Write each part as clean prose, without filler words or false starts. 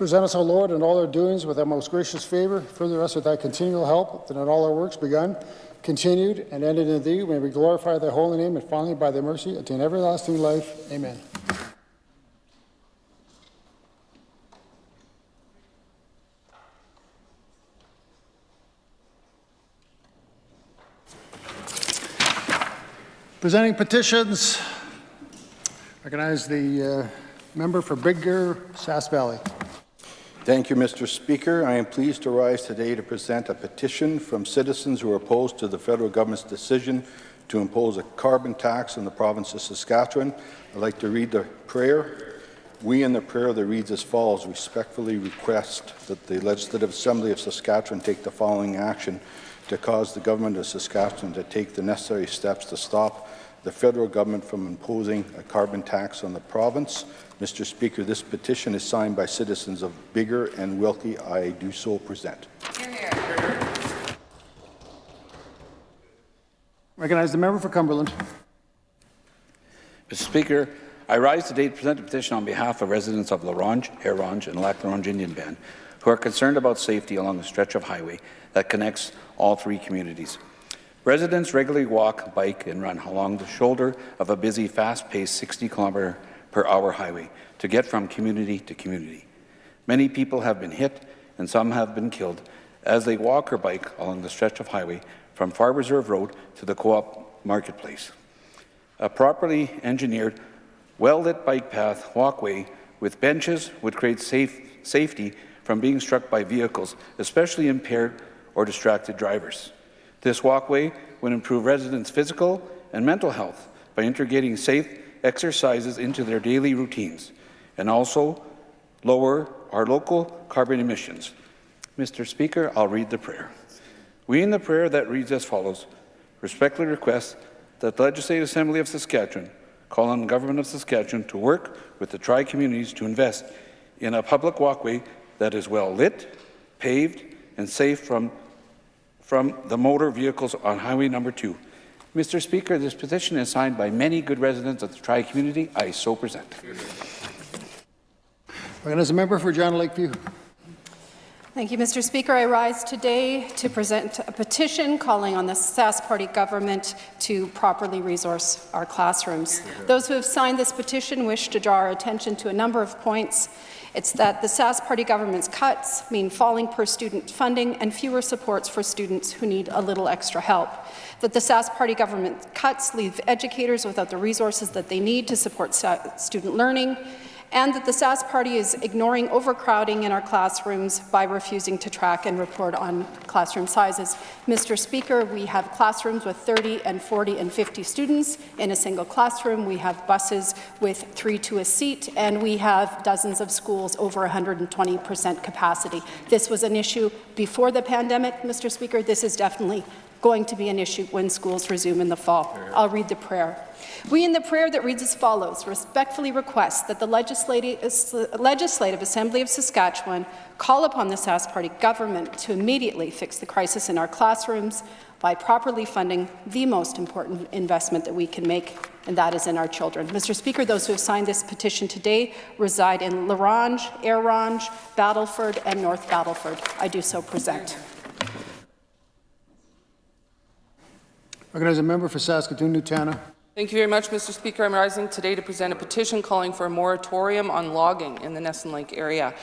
Present us, O Lord, in all our doings with thy most gracious favor. Further us with thy continual help, that in all our works begun, continued, and ended in thee, may we glorify thy holy name, and finally, by thy mercy, attain everlasting life. Amen. Presenting petitions, recognize the member for Bigger, Sass Valley. Thank you, Mr. Speaker. I am pleased to rise today to present a petition from citizens who are opposed to the federal government's decision to impose a carbon tax in the province of Saskatchewan. I'd like to read the prayer. We, in the prayer that reads as follows, respectfully request that the Legislative Assembly of Saskatchewan take the following action to cause the government of Saskatchewan to take the necessary steps to stop the federal government from imposing a carbon tax on the province. Mr. Speaker, this petition is signed by citizens of Bigger and Wilkie. I do so present. Hear, hear. Recognize the member for Cumberland. Mr. Speaker, I rise today to present a petition on behalf of residents of La Ronge, Air Ronge, and Lac La Ronge Indian Band who are concerned about safety along the stretch of highway that connects all three communities. Residents regularly walk, bike, and run along the shoulder of a busy, fast-paced 60-kilometer-per-hour highway to get from community to community. Many people have been hit and some have been killed as they walk or bike along the stretch of highway from Far Reserve Road to the Co-op Marketplace. A properly engineered, well-lit bike path walkway with benches would create safety from being struck by vehicles, especially impaired or distracted drivers. This walkway would improve residents' physical and mental health by integrating safe exercises into their daily routines and also lower our local carbon emissions. Mr. Speaker, I'll read the prayer. We, in the prayer that reads as follows, respectfully request that the Legislative Assembly of Saskatchewan call on the Government of Saskatchewan to work with the tri-communities to invest in a public walkway that is well lit, paved, and safe from the motor vehicles on Highway Number 2. Mr. Speaker, this petition is signed by many good residents of the tri-community. I so present. Recognize the member for John Lakeview. Thank you, Mr. Speaker. I rise today to present a petition calling on the Sask Party government to properly resource our classrooms. Those who have signed this petition wish to draw our attention to a number of points. It's that the Sask Party government's cuts mean falling per student funding and fewer supports for students who need a little extra help. That the Sask Party government cuts leave educators without the resources that they need to support student learning, and that the Sask Party is ignoring overcrowding in our classrooms by refusing to track and report on classroom sizes. Mr. Speaker, we have classrooms with 30 and 40 and 50 students in a single classroom. We have buses with 3 to a seat, and we have dozens of schools over 120% capacity. This was an issue before the pandemic, Mr. Speaker. This is definitely going to be an issue when schools resume in the fall. I'll read the prayer. We, in the prayer that reads as follows, respectfully request that the Legislative Assembly of Saskatchewan call upon the Sask Party government to immediately fix the crisis in our classrooms by properly funding the most important investment that we can make, and that is in our children. Mr. Speaker, those who have signed this petition today reside in La Ronge, Air Ronge, Battleford, and North Battleford. I do so present. Recognize a member for Saskatoon-Newtana. Thank you very much, Mr. Speaker. I'm rising today to present a petition calling for a moratorium on logging in the Nesson Lake area.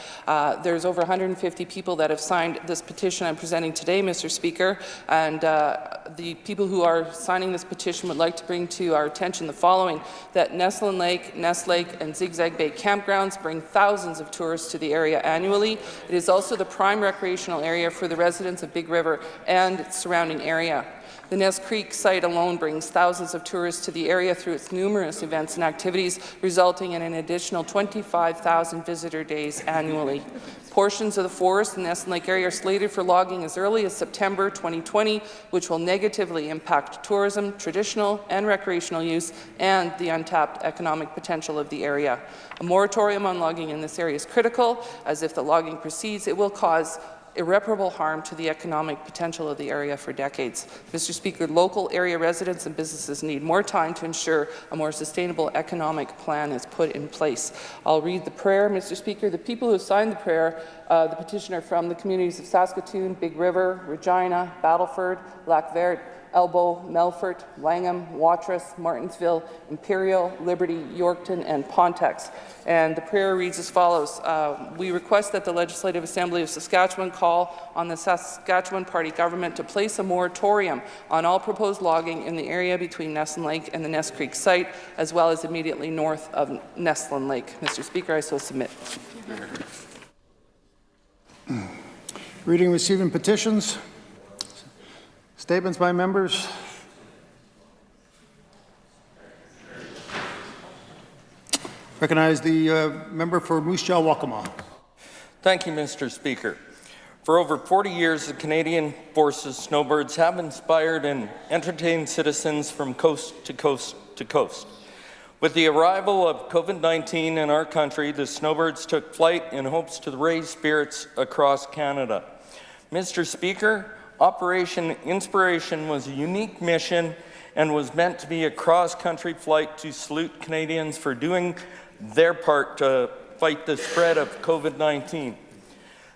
There's over 150 people that have signed this petition I'm presenting today, Mr. Speaker, and the people who are signing this petition would like to bring to our attention the following, that Nesson Lake, Ness Lake, and Zigzag Bay campgrounds bring thousands of tourists to the area annually. It is also the prime recreational area for the residents of Big River and its surrounding area. The Ness Creek site alone brings thousands of tourists to the area through its numerous events and activities, resulting in an additional 25,000 visitor days annually. Portions of the forest in the Nesson Lake area are slated for logging as early as September 2020, which will negatively impact tourism, traditional and recreational use, and the untapped economic potential of the area. A moratorium on logging in this area is critical, as if the logging proceeds, it will cause irreparable harm to the economic potential of the area for decades. Mr. Speaker, local area residents and businesses need more time to ensure a more sustainable economic plan is put in place. I'll read the prayer, Mr. Speaker. The people who signed the prayer, the petition are from the communities of Saskatoon, Big River, Regina, Battleford, Lac Vert, Elbow, Melfort, Langham, Watrous, Martinsville, Imperial, Liberty, Yorkton, and Pontex. And the prayer reads as follows. We request that the Legislative Assembly of Saskatchewan call on the Saskatchewan Party government to place a moratorium on all proposed logging in the area between Nesson Lake and the Ness Creek site, as well as immediately north of Nesson Lake. Mr. Speaker, I so submit. Reading and receiving petitions. Statements by members. Recognize the member for Moose Jaw Waccamaw. Thank you, Mr. Speaker. For over 40 years, the Canadian Forces snowbirds have inspired and entertained citizens from coast to coast to coast. With the arrival of COVID-19 in our country, the snowbirds took flight in hopes to raise spirits across Canada. Mr. Speaker, Operation Inspiration was a unique mission and was meant to be a cross-country flight to salute Canadians for doing their part to fight the spread of COVID-19.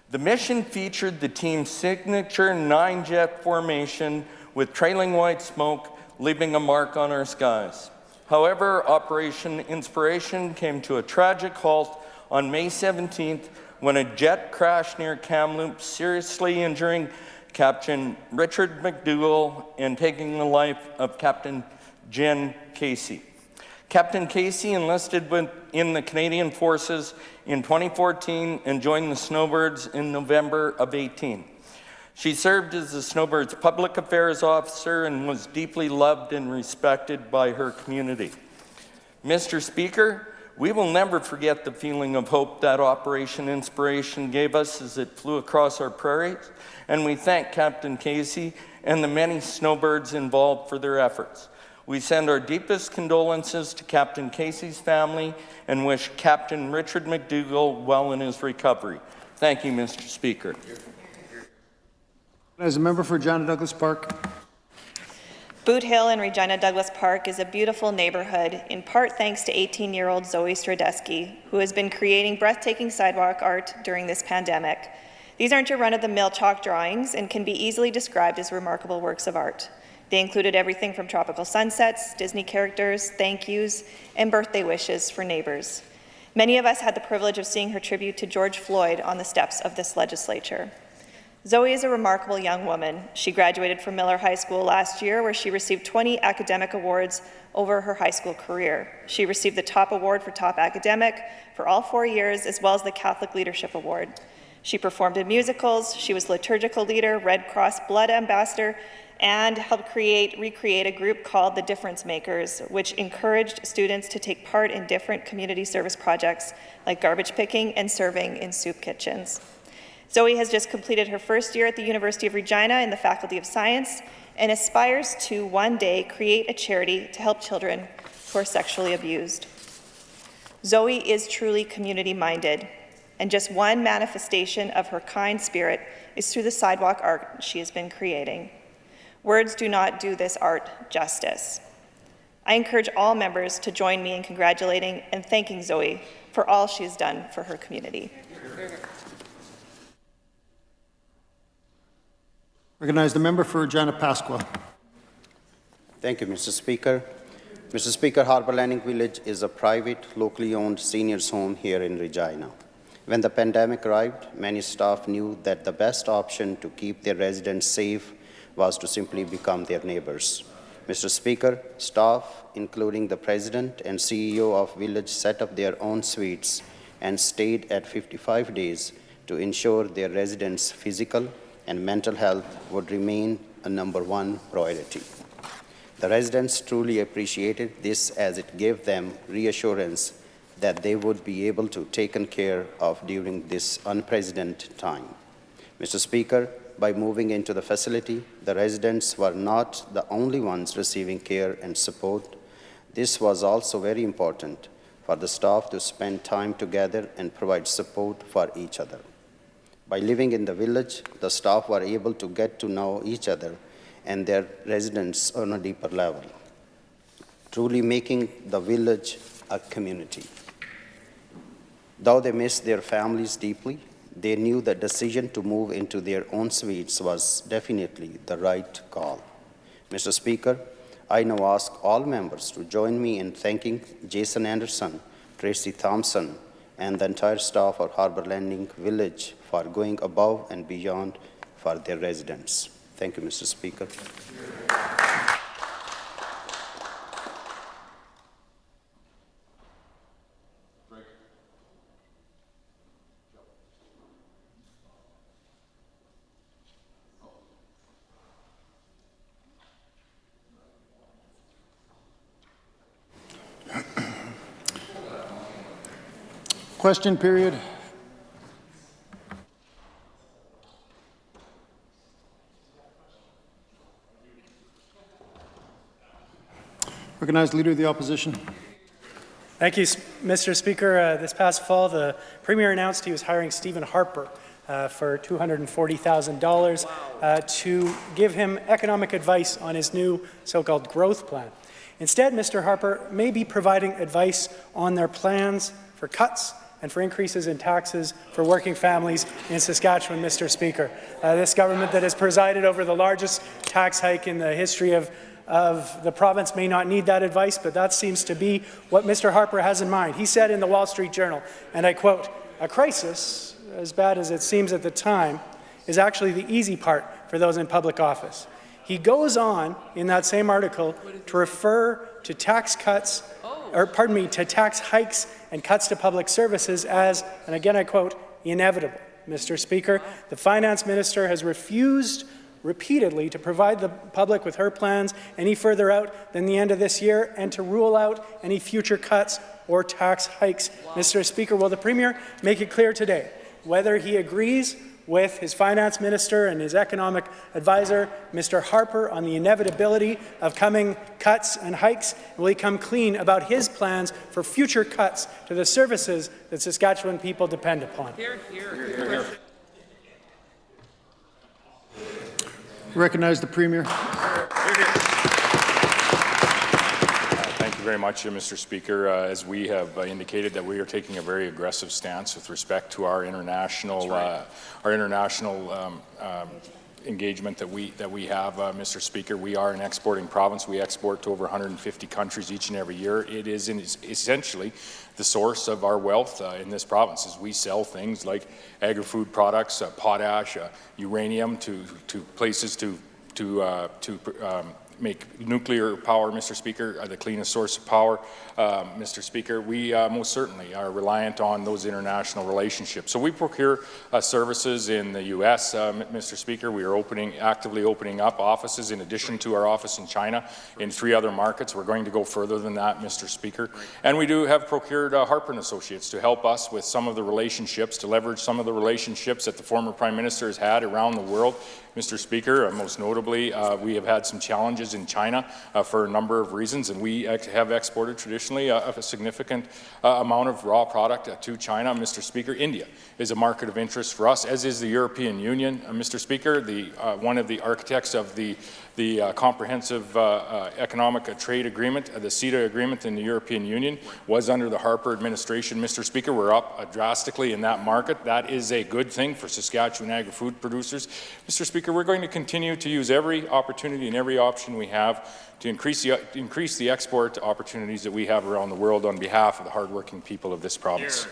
The mission featured the team's signature 9-jet formation with trailing white smoke leaving a mark on our skies. However, Operation Inspiration came to a tragic halt on May 17th when a jet crashed near Kamloops, seriously injuring Captain Richard McDougall and taking the life of Captain Jen Casey. Captain Casey enlisted in the Canadian Forces in 2014 and joined the Snowbirds in November of 18. She served as the Snowbirds Public Affairs Officer and was deeply loved and respected by her community. Mr. Speaker, we will never forget the feeling of hope that Operation Inspiration gave us as it flew across our prairies, and we thank Captain Casey and the many snowbirds involved for their efforts. We send our deepest condolences to Captain Casey's family and wish Captain Richard McDougall well in his recovery. Thank you, Mr. Speaker. As a member for Regina Douglas Park. Boot Hill in Regina Douglas Park is a beautiful neighborhood, in part thanks to 18-year-old Zoe Stradeski, who has been creating breathtaking sidewalk art during this pandemic. These aren't your run-of-the-mill chalk drawings and can be easily described as remarkable works of art. They included everything from tropical sunsets, Disney characters, thank yous, and birthday wishes for neighbors. Many of us had the privilege of seeing her tribute to George Floyd on the steps of this legislature. Zoe is a remarkable young woman. She graduated from Miller High School last year, where she received 20 academic awards over her high school career. She received the top award for top academic for all 4 years, as well as the Catholic Leadership Award. She performed in musicals, she was liturgical leader, Red Cross Blood Ambassador, and helped recreate a group called the Difference Makers, which encouraged students to take part in different community service projects like garbage picking and serving in soup kitchens. Zoe has just completed her first year at the University of Regina in the Faculty of Science and aspires to one day create a charity to help children who are sexually abused. Zoe is truly community-minded, and just one manifestation of her kind spirit is through the sidewalk art she has been creating. Words do not do this art justice. I encourage all members to join me in congratulating and thanking Zoe for all she has done for her community. Recognize the member for Regina Pasqua. Thank you, Mr. Speaker. Mr. Speaker, Harbour Landing Village is a private, locally owned seniors' home here in Regina. When the pandemic arrived, many staff knew that the best option to keep their residents safe was to simply become their neighbors. Mr. Speaker, staff, including the president and CEO of Village, set up their own suites and stayed at 55 days to ensure their residents' physical and mental health would remain a #1 priority. The residents truly appreciated this, as it gave them reassurance that they would be able to be taken care of during this unprecedented time. Mr. Speaker, by moving into the facility, the residents were not the only ones receiving care and support. This was also very important for the staff to spend time together and provide support for each other. By living in the village, the staff were able to get to know each other and their residents on a deeper level, truly making the village a community. Though they missed their families deeply, they knew the decision to move into their own suites was definitely the right call. Mr. Speaker, I now ask all members to join me in thanking Jason Anderson, Tracy Thompson, and the entire staff of Harbor Landing Village for going above and beyond for their residents. Thank you, Mr. Speaker. Question period. Recognized Leader of the Opposition. Thank you, Mr. Speaker. This past fall, the Premier announced he was hiring Stephen Harper for $240,000 to give him economic advice on his new so-called growth plan. Instead, Mr. Harper may be providing advice on their plans for cuts and for increases in taxes for working families in Saskatchewan, Mr. Speaker. This government that has presided over the largest tax hike in the history of the province may not need that advice, but that seems to be what Mr. Harper has in mind. He said in the Wall Street Journal, and I quote, "A crisis, as bad as it seems at the time, is actually the easy part for those in public office." He goes on in that same article to refer to tax cuts, to tax hikes and cuts to public services as, and again I quote, inevitable. Mr. Speaker, the Finance Minister has refused repeatedly to provide the public with her plans any further out than the end of this year and to rule out any future cuts or tax hikes. Mr. Speaker, will the Premier make it clear today whether he agrees with his Finance Minister and his Economic Advisor, Mr. Harper, on the inevitability of coming cuts and hikes? Will he come clean about his plans for future cuts to the services that Saskatchewan people depend upon? Here, here, here. Recognize the Premier. Thank you very much, Mr. Speaker. As we have indicated, that we are taking a very aggressive stance with respect to our international engagement that we have, Mr. Speaker. We are an exporting province. We export to over 150 countries each and every year. It is essentially the source of our wealth in this province, as we sell things like agri-food products, potash, uranium to places to make nuclear power, Mr. Speaker, the cleanest source of power, Mr. Speaker. We most certainly are reliant on those international relationships. So we procure services in the U.S., Mr. Speaker. We are actively opening up offices in addition to our office in China in 3 other markets. We're going to go further than that, Mr. Speaker. And we do have procured Harper & Associates to help us with some of the relationships, to leverage some of the relationships that the former Prime Minister has had around the world, Mr. Speaker. Most notably, we have had some challenges in China for a number of reasons, and we have exported traditionally a significant amount of raw product to China, Mr. Speaker. India is a market of interest for us, as is the European Union, Mr. Speaker. One of the architects of the Comprehensive Economic Trade Agreement, the CETA agreement in the European Union, was under the Harper administration, Mr. Speaker. We're up drastically in that market. That is a good thing for Saskatchewan agri-food producers. Mr. Speaker, we're going to continue to use every opportunity and every option we have to increase the export opportunities that we have around the world on behalf of the hardworking people of this province.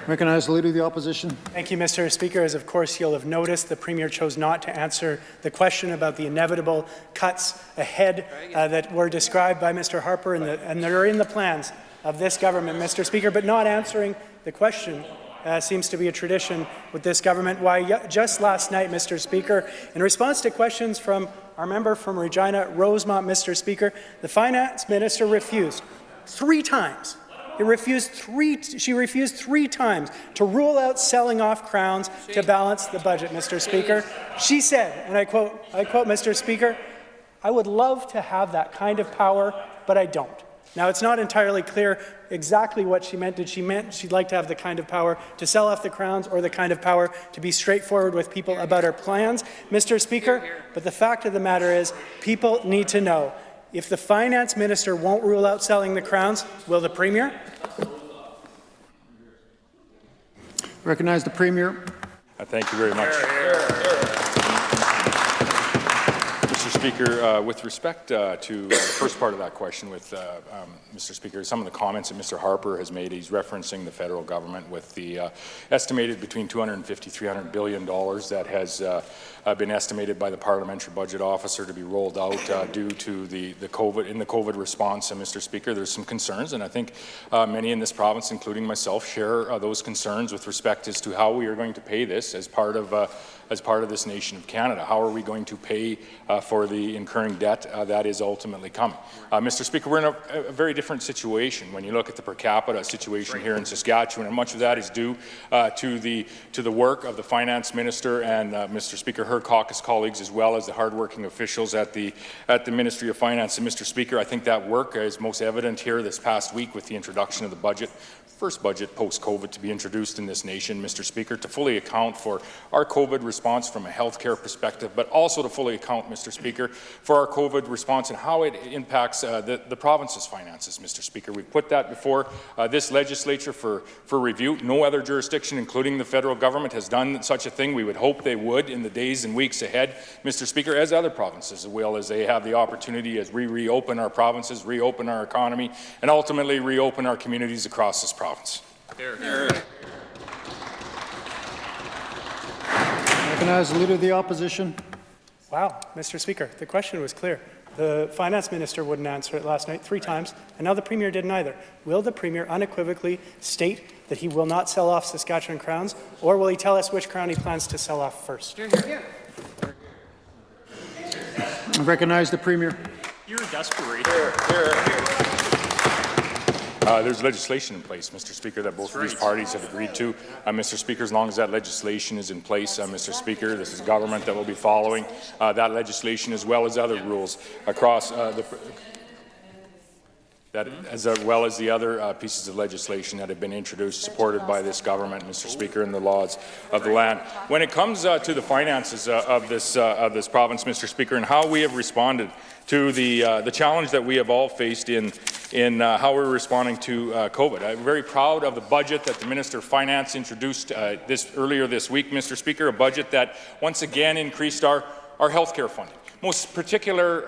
Recognize the Leader of the Opposition. Thank you, Mr. Speaker. As of course you'll have noticed, the Premier chose not to answer the question about the inevitable cuts ahead that were described by Mr. Harper and that are in the plans of this government, Mr. Speaker. But not answering the question seems to be a tradition with this government. Why, just last night, Mr. Speaker, in response to questions from our member from Regina, Rosemont, Mr. Speaker, the Finance Minister refused 3 times. She refused 3 times to rule out selling off crowns to balance the budget, Mr. Speaker. She said, and I quote, Mr. Speaker, "I would love to have that kind of power, but I don't." Now, it's not entirely clear exactly what she meant. Did she meant she'd like to have the kind of power to sell off the crowns or the kind of power to be straightforward with people about her plans, Mr. Speaker? But the fact of the matter is, people need to know, if the finance minister won't rule out selling the crowns, will the Premier? Recognize the Premier. Thank you very much. Mr. Speaker, with respect to the first part of that question with Mr. Speaker, some of the comments that Mr. Harper has made, he's referencing the federal government with the estimated between $250 $300 billion that has been estimated by the Parliamentary Budget Officer to be rolled out due to the COVID response. And Mr. Speaker, there's some concerns, and I think many in this province, including myself, share those concerns with respect as to how we are going to pay this as part of this nation of Canada. How are we going to pay for the incurring debt that is ultimately coming? Mr. Speaker, we're in a very different situation when you look at the per capita situation here in Saskatchewan, and much of that is due to the work of the Finance Minister and Mr. Speaker, her caucus colleagues, as well as the hardworking officials at the Ministry of Finance. And Mr. Speaker, I think that work is most evident here this past week with the introduction of the budget. First budget post-COVID to be introduced in this nation, Mr. Speaker, to fully account for our COVID response from a healthcare perspective, but also to fully account, Mr. Speaker, for our COVID response and how it impacts the province's finances, Mr. Speaker. We've put that before this legislature for review. No other jurisdiction, including the federal government, has done such a thing. We would hope they would in the days and weeks ahead, Mr. Speaker, as other provinces will, as they have the opportunity as we reopen our provinces, reopen our economy, and ultimately reopen our communities across this province. Recognize the Leader of the Opposition. Wow, Mr. Speaker, the question was clear. The Finance Minister wouldn't answer it last night 3 times, and now the Premier didn't either. Will the Premier unequivocally state that he will not sell off Saskatchewan crowns, or will he tell us which crown he plans to sell off first? I recognize the Premier. You're a desperate. There's legislation in place, Mr. Speaker, that both of these parties have agreed to. Mr. Speaker, as long as that legislation is in place, Mr. Speaker, this is government that will be following that legislation as well as other rules across as well as the other pieces of legislation that have been introduced, supported by this government, Mr. Speaker, and the laws of the land. When it comes to the finances of this province, Mr. Speaker, and how we have responded to the challenge that we have all faced in how we're responding to COVID. I'm very proud of the budget that the Minister of Finance introduced earlier this week, Mr. Speaker, a budget that once again increased our healthcare funding. Most particular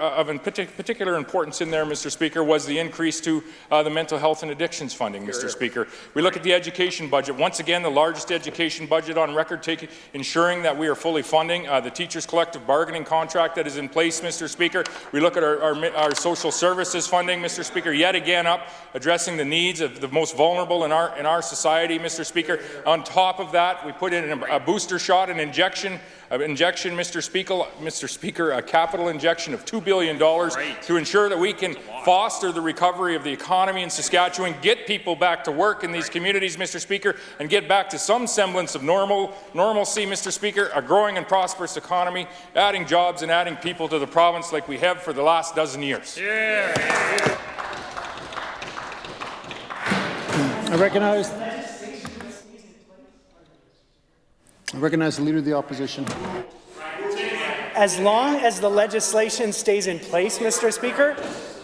importance in there, Mr. Speaker, was the increase to the mental health and addictions funding, Mr. Speaker. We look at the education budget, once again the largest education budget on record, ensuring that we are fully funding the teachers' collective bargaining contract that is in place, Mr. Speaker. We look at our social services funding, Mr. Speaker, yet again up, addressing the needs of the most vulnerable in our society, Mr. Speaker. On top of that, we put in a booster shot, an injection, Mr. Speaker, a capital injection of $2 billion to ensure that we can foster the recovery of the economy in Saskatchewan, get people back to work in these communities, Mr. Speaker, and get back to some semblance of normalcy, Mr. Speaker, a growing and prosperous economy, adding jobs and adding people to the province like we have for the last dozen years. I recognize the Leader of the Opposition. As long as the legislation stays in place, Mr. Speaker,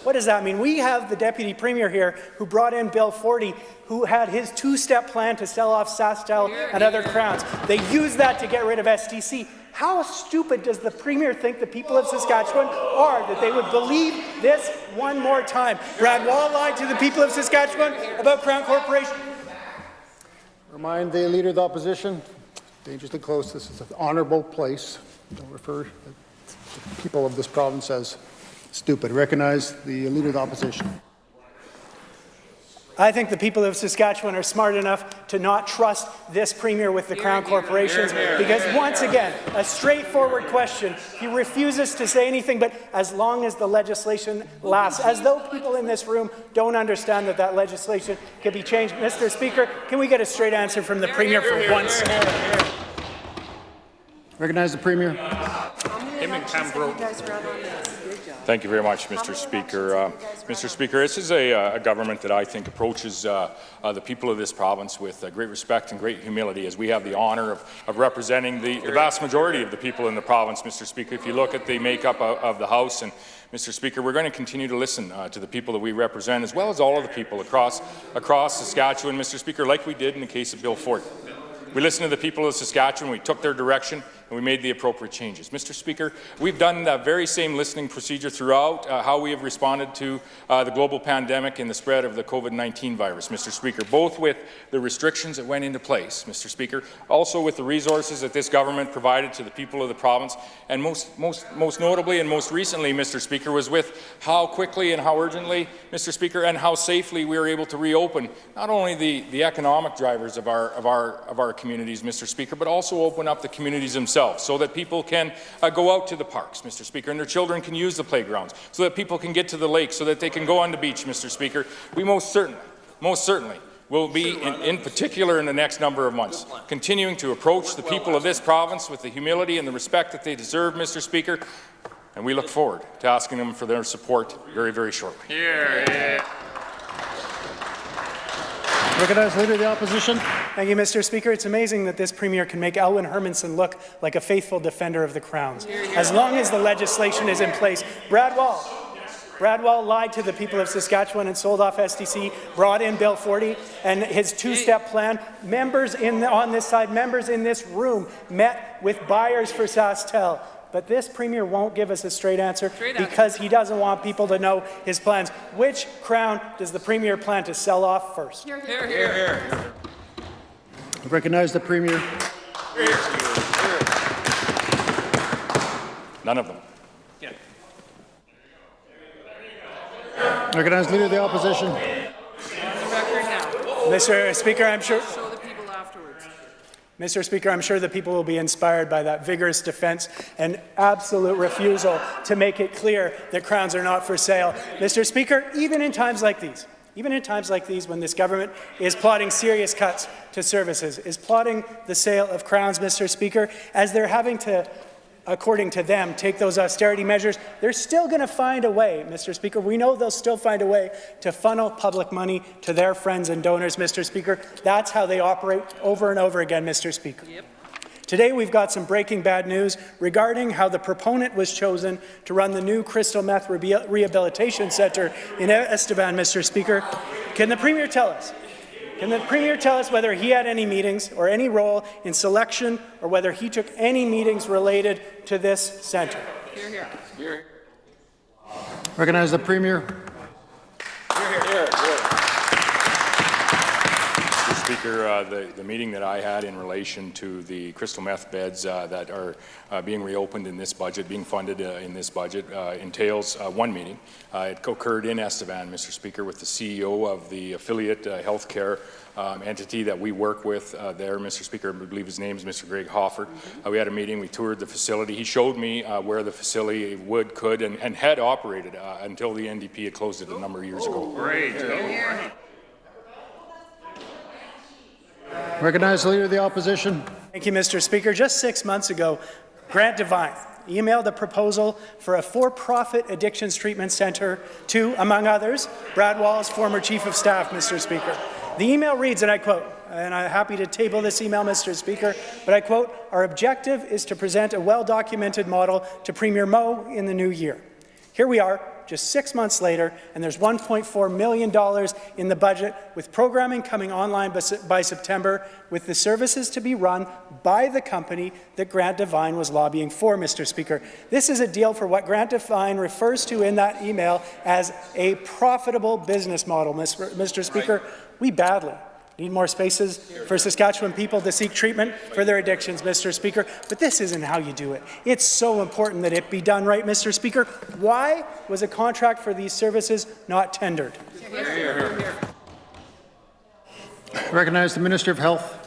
what does that mean? We have the Deputy Premier here who brought in Bill 40, who had his 2-step plan to sell off SaskTel and other crowns. They used that to get rid of STC. How stupid does the Premier think the people of Saskatchewan are that they would believe this one more time? Brad Wall lied to the people of Saskatchewan about Crown Corporation. Remind the Leader of the Opposition, dangerously close, this is an honourable place. Don't refer the people of this province as stupid. Recognize the Leader of the Opposition. I think the people of Saskatchewan are smart enough to not trust this Premier with the Crown Corporations because, once again, a straightforward question. He refuses to say anything but as long as the legislation lasts, as though people in this room don't understand that that legislation can be changed. Mr. Speaker, can we get a straight answer from the Premier for once? Recognize the Premier. in Pembroke. Thank you very much, Mr. Speaker. Mr. Speaker, this is a government that I think approaches the people of this province with great respect and great humility, as we have the honour of representing the vast majority of the people in the province, Mr. Speaker. If you look at the makeup of the House, and Mr. Speaker, we're going to continue to listen to the people that we represent, as well as all of the people across Saskatchewan, Mr. Speaker, like we did in the case of Bill Ford. We listened to the people of Saskatchewan, we took their direction, and we made the appropriate changes. Mr. Speaker, we've done that very same listening procedure throughout how we have responded to the global pandemic and the spread of the COVID-19 virus, Mr. Speaker, both with the restrictions that went into place, Mr. Speaker, also with the resources that this government provided to the people of the province, and most notably and most recently, Mr. Speaker, was with how quickly and how urgently, Mr. Speaker, and how safely we were able to reopen not only the economic drivers of our communities, Mr. Speaker, but also open up the communities themselves so that people can go out to the parks, Mr. Speaker, and their children can use the playgrounds, so that people can get to the lake, so that they can go on the beach, Mr. Speaker. We most certainly will be, in particular in the next number of months, continuing to approach the people of this province with the humility and the respect that they deserve, Mr. Speaker, and we look forward to asking them for their support very, very shortly. Recognize Leader of the Opposition. Thank you, Mr. Speaker. It's amazing that this Premier can make Elwyn Hermanson look like a faithful defender of the Crowns. As long as the legislation is in place. Brad Wall lied to the people of Saskatchewan and sold off SDC, brought in Bill 40 and his two-step plan. Members on this side, members in this room met with buyers for SaskTel. But this Premier won't give us a straight answer because he doesn't want people to know his plans. Which Crown does the Premier plan to sell off first? Hear, hear, hear. Recognize the Premier. None of them. Recognize Leader of the Opposition. Mr. Speaker, I'm sure. Show the people afterwards. Mr. Speaker, I'm sure the people will be inspired by that vigorous defense and absolute refusal to make it clear that Crowns are not for sale. Mr. Speaker, even in times like these, when this government is plotting serious cuts to services, is plotting the sale of Crowns, Mr. Speaker, as they're having to, according to them, take those austerity measures, they're still going to find a way, Mr. Speaker. We know they'll still find a way to funnel public money to their friends and donors, Mr. Speaker. That's how they operate over and over again, Mr. Speaker. Yep. Today, we've got some breaking bad news regarding how the proponent was chosen to run the new crystal meth rehabilitation center in Estevan, Mr. Speaker. Can the Premier tell us? Can the Premier tell us whether he had any meetings or any role in selection or whether he took any meetings related to this centre? Hear, hear. Hear. Recognize the Premier. Hear, hear, hear. Mr. Speaker, the meeting that I had in relation to the crystal meth beds that are being reopened in this budget, being funded in this budget, entails one meeting. It occurred in Estevan, Mr. Speaker, with the CEO of the affiliate healthcare entity that we work with there, Mr. Speaker. I believe his name is Mr. Greg Hoffert. We had a meeting, we toured the facility. He showed me where the facility could, and had operated until the NDP had closed it a number of years ago. Great. Recognize the Leader of the Opposition. Thank you, Mr. Speaker. Just 6 months ago, Grant Devine emailed a proposal for a for-profit addictions treatment centre to, among others, Brad Wall's former Chief of Staff, Mr. Speaker. The email reads, and I quote, and I'm happy to table this email, Mr. Speaker, but I quote, "Our objective is to present a well-documented model to Premier Moe in the new year." Here we are, just 6 months later, and there's $1.4 million in the budget, with programming coming online by September, with the services to be run by the company that Grant Devine was lobbying for, Mr. Speaker. This is a deal for what Grant Devine refers to in that email as a profitable business model, Mr. Speaker. We badly need more spaces for Saskatchewan people to seek treatment for their addictions, Mr. Speaker. But this isn't how you do it. It's so important that it be done right, Mr. Speaker. Why was a contract for these services not tendered? Recognize the Minister of Health.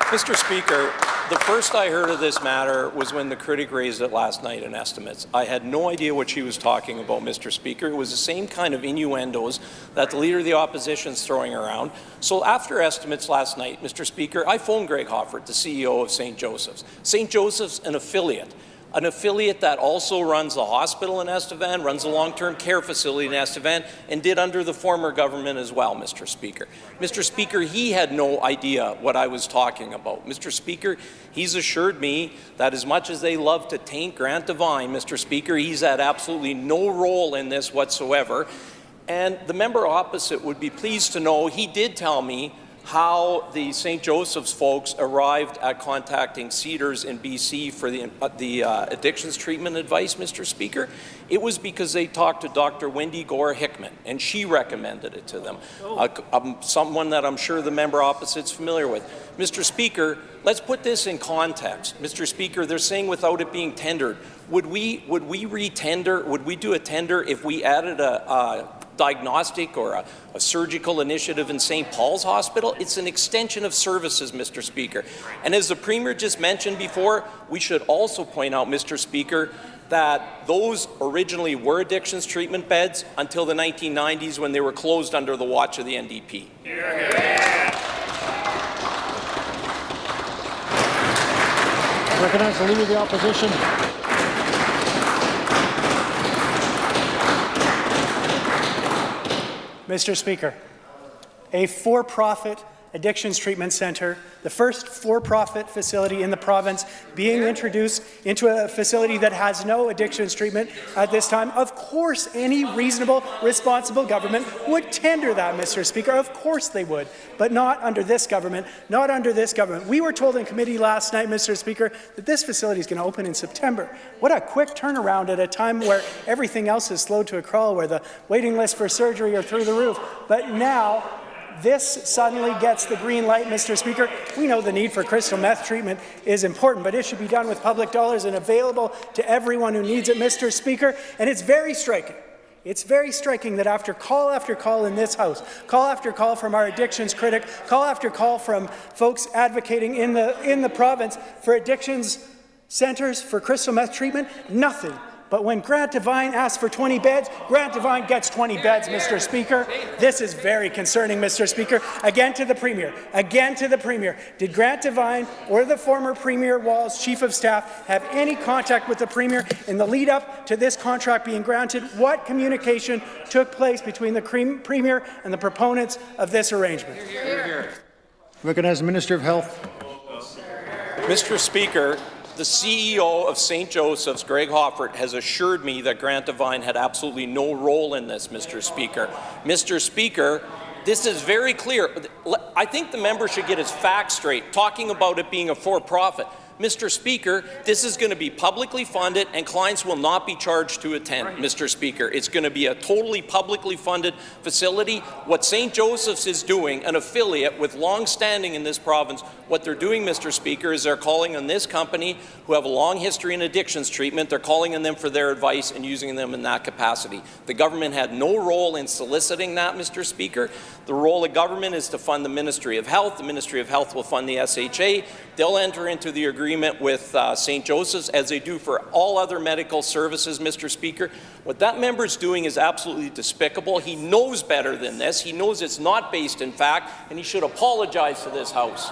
Mr. Speaker, the first I heard of this matter was when the critic raised it last night in estimates. I had no idea what she was talking about, Mr. Speaker. It was the same kind of innuendos that the Leader of the Opposition is throwing around. So after estimates last night, Mr. Speaker, I phoned Greg Hoffert, the CEO of St. Joseph's. St. Joseph's, an affiliate an affiliate that also runs the hospital in Estevan, runs the long-term care facility in Estevan, and did under the former government as well, Mr. Speaker. Mr. Speaker, he had no idea what I was talking about. Mr. Speaker, he's assured me that as much as they love to taint Grant Devine, Mr. Speaker, he's had absolutely no role in this whatsoever. And the member opposite would be pleased to know he did tell me how the St. Joseph's folks arrived at contacting Cedars in BC for the addictions treatment advice, Mr. Speaker. It was because they talked to Dr. Wendy Gore Hickman, and she recommended it to them, someone that I'm sure the member opposite's familiar with. Mr. Speaker, let's put this in context. Mr. Speaker, they're saying without it being tendered. Would we re-tender, would we do a tender if we added a diagnostic or a surgical initiative in St. Paul's Hospital? It's an extension of services, Mr. Speaker. And as the Premier just mentioned before, we should also point out, Mr. Speaker, that those originally were addictions treatment beds until the 1990s when they were closed under the watch of the NDP. I recognize the Leader of the Opposition. Mr. Speaker, a for-profit addictions treatment centre, the first for-profit facility in the province being introduced into a facility that has no addictions treatment at this time. Of course, any reasonable, responsible government would tender that, Mr. Speaker. Of course they would, but not under this government, not under this government. We were told in committee last night, Mr. Speaker, that this facility is going to open in September. What a quick turnaround at a time where everything else is slowed to a crawl, where the waiting lists for surgery are through the roof. But now, this suddenly gets the green light, Mr. Speaker. We know the need for crystal meth treatment is important, but it should be done with public dollars and available to everyone who needs it, Mr. Speaker. And it's very striking. It's very striking that after call in this House, call after call from our addictions critic, call after call from folks advocating in the province for addictions centres for crystal meth treatment, nothing. But when Grant Devine asks for 20 beds, Grant Devine gets 20 beds, Mr. Speaker. This is very concerning, Mr. Speaker. Again to the Premier. Again to the Premier. Did Grant Devine or the former Premier Wall's Chief of Staff have any contact with the Premier in the lead-up to this contract being granted? What communication took place between the Premier and the proponents of this arrangement? Recognize the Minister of Health. Mr. Speaker, the CEO of St. Joseph's, Greg Hoffert, has assured me that Grant Devine had absolutely no role in this, Mr. Speaker. Mr. Speaker, this is very clear. I think the member should get his facts straight, talking about it being a for-profit. Mr. Speaker, this is going to be publicly funded and clients will not be charged to attend, Mr. Speaker. It's going to be a totally publicly funded facility. What St. Joseph's is doing, an affiliate with long-standing in this province, what they're doing, Mr. Speaker, is they're calling on this company who have a long history in addictions treatment. They're calling on them for their advice and using them in that capacity. The government had no role in soliciting that, Mr. Speaker. The role of government is to fund the Ministry of Health. The Ministry of Health will fund the SHA. They'll enter into the agreement with St. Joseph's, as they do for all other medical services, Mr. Speaker. What that member is doing is absolutely despicable. He knows better than this. He knows it's not based in fact, and he should apologize to this House.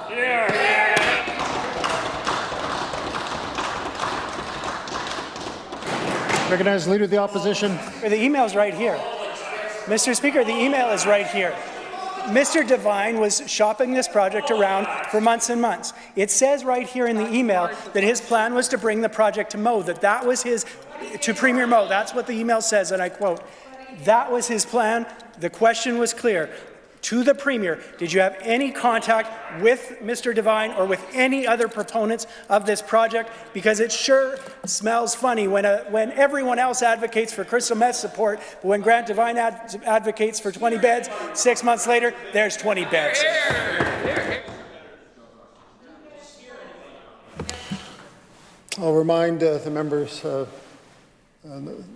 Recognize the Leader of the Opposition. The email's right here. Mr. Speaker, the email is right here. Mr. Devine was shopping this project around for months and months. It says right here in the email that his plan was to bring the project to Moe, that was his, to Premier Moe. That's what the email says, and I quote, that was his plan. The question was clear. To the Premier, did you have any contact with Mr. Devine or with any other proponents of this project? Because it sure smells funny when everyone else advocates for crystal meth support, but when Grant Devine advocates for 20 beds, 6 months later, there's 20 beds. I'll remind the members the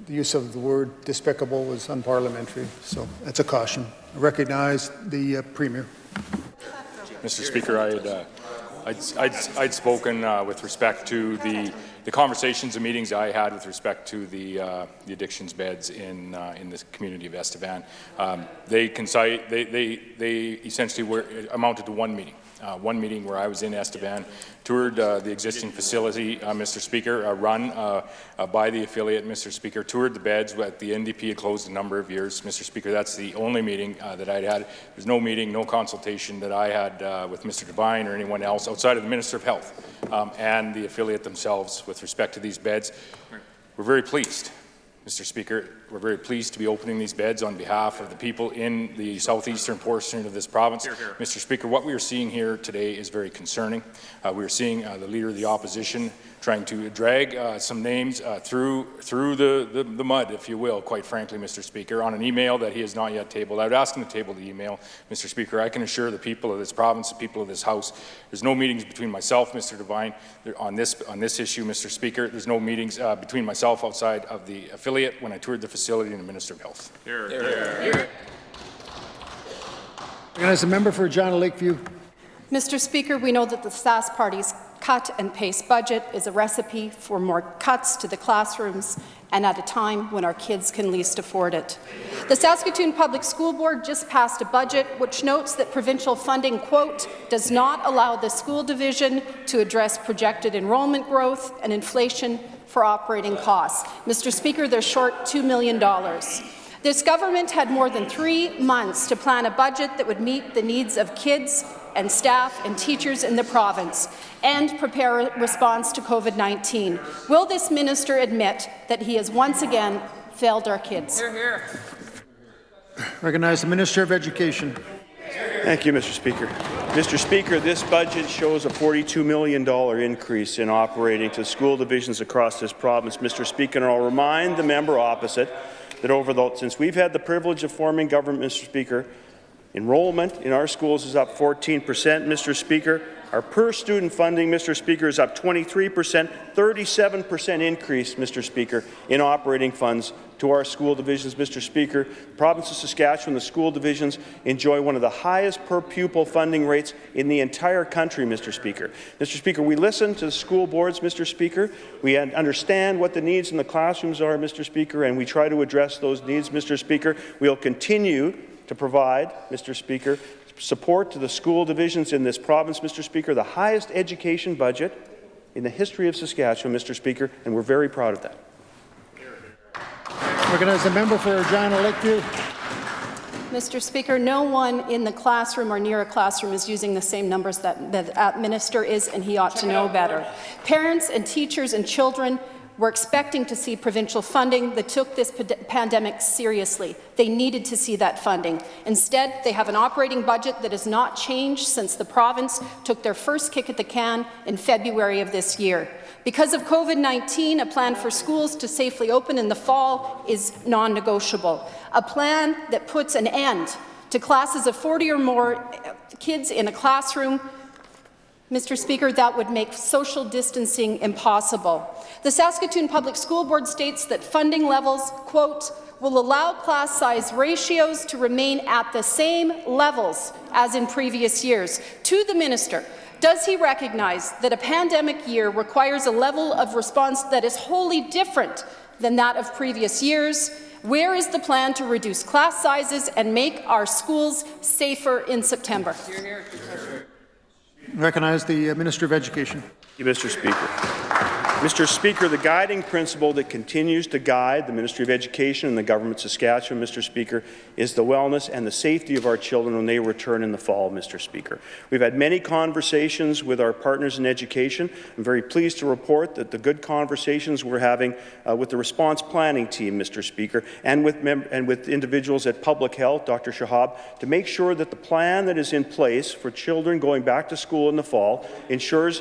use of the word despicable was unparliamentary, so that's a caution. I recognize the Premier. Mr. Speaker, I'd spoken with respect to the conversations and meetings I had with respect to the addictions beds in this community of Estevan. They essentially amounted to one meeting. one meeting where I was in Estevan, toured the existing facility, Mr. Speaker, run by the affiliate, Mr. Speaker, toured the beds that the NDP had closed a number of years. Mr. Speaker, that's the only meeting that I'd had. There's no meeting, no consultation that I had with Mr. Devine or anyone else outside of the Minister of Health and the affiliate themselves with respect to these beds. We're very pleased. Mr. Speaker, we're very pleased to be opening these beds on behalf of the people in the southeastern portion of this province. Mr. Speaker, what we are seeing here today is very concerning. We are seeing the Leader of the Opposition trying to drag some names through the mud, if you will, quite frankly, Mr. Speaker, on an email that he has not yet tabled. I would ask him to table the email, Mr. Speaker. I can assure the people of this province, the people of this House, there's no meetings between myself, Mr. Devine, on this issue, Mr. Speaker. There's no meetings between myself outside of the affiliate when I toured the facility and the Minister of Health. Here. Here. Recognize the member for Regina Lakeview. Mr. Speaker, we know that the Sask Party's cut and paste budget is a recipe for more cuts to the classrooms and at a time when our kids can least afford it. The Saskatoon Public School Board just passed a budget which notes that provincial funding, quote, does not allow the school division to address projected enrollment growth and inflation for operating costs. Mr. Speaker, they're short $2 million. This government had more than 3 months to plan a budget that would meet the needs of kids and staff and teachers in the province and prepare a response to COVID-19. Will this minister admit that he has once again failed our kids? Hear, hear. Recognize the Minister of Education. Thank you, Mr. Speaker. Mr. Speaker, this budget shows a $42 million increase in operating to school divisions across this province. Mr. Speaker, and I'll remind the member opposite that since we've had the privilege of forming government, Mr. Speaker, enrollment in our schools is up 14%, Mr. Speaker. Our per-student funding, Mr. Speaker, is up 23%, 37% increase, Mr. Speaker, in operating funds to our school divisions, Mr. Speaker. The province of Saskatchewan, the school divisions enjoy one of the highest per-pupil funding rates in the entire country, Mr. Speaker. Mr. Speaker, we listen to the school boards, Mr. Speaker. We understand what the needs in the classrooms are, Mr. Speaker, and we try to address those needs, Mr. Speaker. We'll continue to provide, Mr. Speaker, support to the school divisions in this province, Mr. Speaker, the highest education budget in the history of Saskatchewan, Mr. Speaker, and we're very proud of that. Recognize the member for Regina Lakeview. Mr. Speaker, no one in the classroom or near a classroom is using the same numbers that the minister is, and he ought to know better. Parents and teachers and children were expecting to see provincial funding that took this pandemic seriously. They needed to see that funding. Instead, they have an operating budget that has not changed since the province took their first kick at the can in February of this year. Because of COVID-19, a plan for schools to safely open in the fall is non-negotiable. A plan that puts an end to classes of 40 or more kids in a classroom. Mr. Speaker, that would make social distancing impossible. The Saskatoon Public School Board states that funding levels, quote, will allow class size ratios to remain at the same levels as in previous years. To the minister, does he recognize that a pandemic year requires a level of response that is wholly different than that of previous years? Where is the plan to reduce class sizes and make our schools safer in September? Hear, hear. Recognize the Minister of Education. Thank you, Mr. Speaker. Mr. Speaker, the guiding principle that continues to guide the Ministry of Education and the Government of Saskatchewan, Mr. Speaker, is the wellness and the safety of our children when they return in the fall, Mr. Speaker. We've had many conversations with our partners in education. I'm very pleased to report that the good conversations we're having with the response planning team, Mr. Speaker, and with individuals at Public Health, Dr. Shahab, to make sure that the plan that is in place for children going back to school in the fall ensure,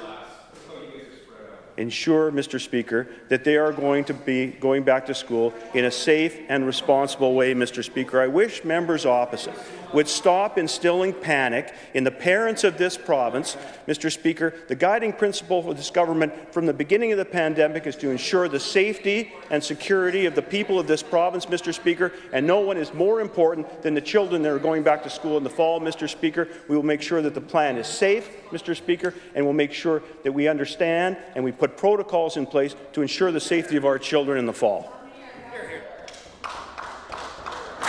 Mr. Speaker, that they are going to be going back to school in a safe and responsible way, Mr. Speaker. I wish members opposite would stop instilling panic in the parents of this province. Mr. Speaker, the guiding principle for this government from the beginning of the pandemic is to ensure the safety and security of the people of this province, Mr. Speaker, and no one is more important than the children that are going back to school in the fall, Mr. Speaker. We will make sure that the plan is safe, Mr. Speaker, and we'll make sure that we understand and we put protocols in place to ensure the safety of our children in the fall.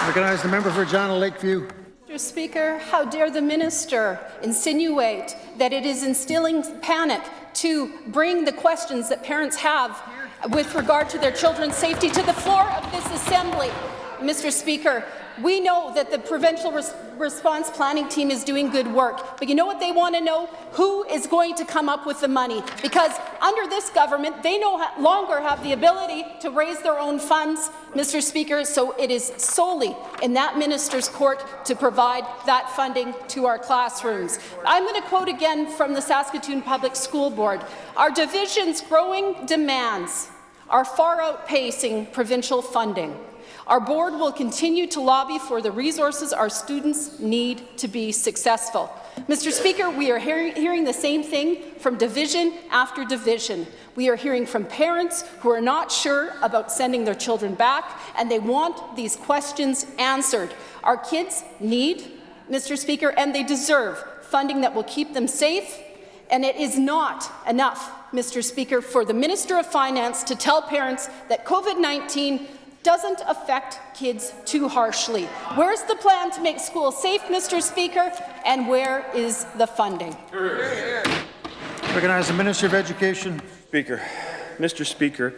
Recognize the member for Regina Lakeview. Mr. Mr. Speaker, how dare the minister insinuate that it is instilling panic to bring the questions that parents have with regard to their children's safety to the floor of this Assembly. Mr. Speaker, we know that the provincial response planning team is doing good work, but you know what they want to know? Who is going to come up with the money? Because under this government, they no longer have the ability to raise their own funds, Mr. Speaker, so it is solely in that minister's court to provide that funding to our classrooms. I'm going to quote again from the Saskatoon Public School Board. Our division's growing demands are far outpacing provincial funding. Our board will continue to lobby for the resources our students need to be successful. Mr. Speaker, we are hearing the same thing from division after division. We are hearing from parents who are not sure about sending their children back, and they want these questions answered. Our kids need, Mr. Speaker, and they deserve funding that will keep them safe, and it is not enough, Mr. Speaker, for the Minister of Finance to tell parents that COVID-19 doesn't affect kids too harshly. Where's the plan to make schools safe, Mr. Speaker, and where is the funding? Recognize the Minister of Education. Mr. Speaker,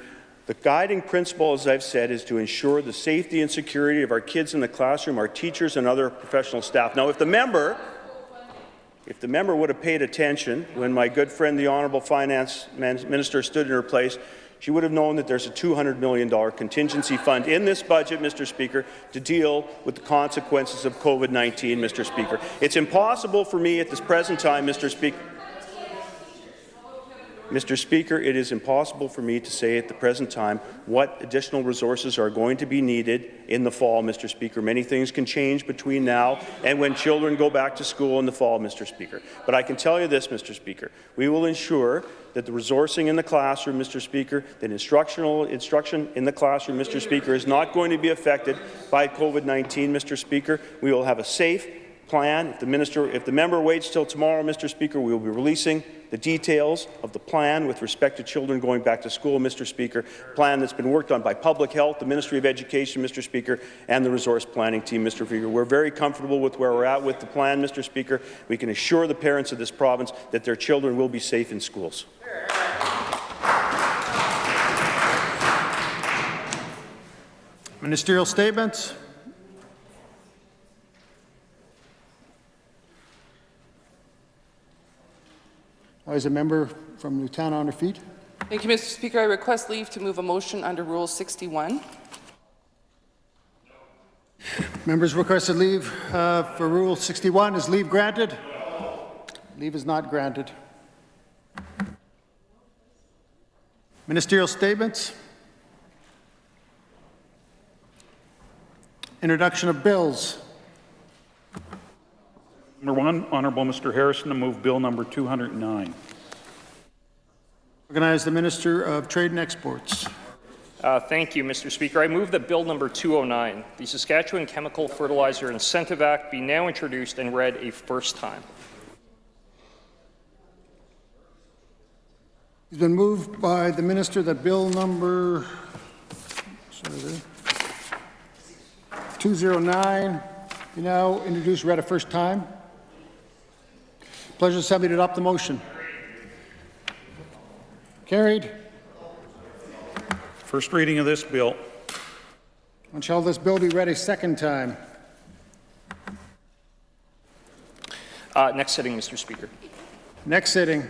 the guiding principle, as I've said, is to ensure the safety and security of our kids in the classroom, our teachers and other professional staff. Now, if the member would have paid attention when my good friend, the Honourable Finance Minister, stood in her place, she would have known that there's a $200 million contingency fund in this budget, Mr. Speaker, to deal with the consequences of COVID-19, Mr. Speaker. It's impossible for me at this present time, Mr. Speaker, it is impossible for me to say at the present time what additional resources are going to be needed in the fall, Mr. Speaker. Many things can change between now and when children go back to school in the fall, Mr. Speaker. But I can tell you this, Mr. Speaker. We will ensure that the resourcing in the classroom, Mr. Speaker, that instruction in the classroom, Mr. Speaker, is not going to be affected by COVID-19, Mr. Speaker. We will have a safe plan. If the member waits till tomorrow, Mr. Speaker, we will be releasing the details of the plan with respect to children going back to school, Mr. Speaker, a plan that's been worked on by Public Health, the Ministry of Education, Mr. Speaker, and the resource planning team, Mr. Speaker. We're very comfortable with where we're at with the plan, Mr. Speaker. We can assure the parents of this province that their children will be safe in schools. Ministerial statements. Is a member from Newtown on her feet. Thank you, Mr. Speaker. I request leave to move a motion under Rule 61. Members requested leave for Rule 61. Is leave granted? Leave is not granted. Ministerial statements. Introduction of bills. Number one, Honourable Mr. Harrison to move Bill number 209. Recognize the Minister of Trade and Exports. Thank you, Mr. Speaker. I move that Bill number 209, the Saskatchewan Chemical Fertilizer Incentive Act, be now introduced and read a first time. It's been moved by the Minister that Bill number 209 be now introduced, read a first time. Pleasure of the Assembly to adopt the motion. Carried. First reading of this bill. And shall this bill be read a second time? Next sitting, Mr. Speaker. Next sitting.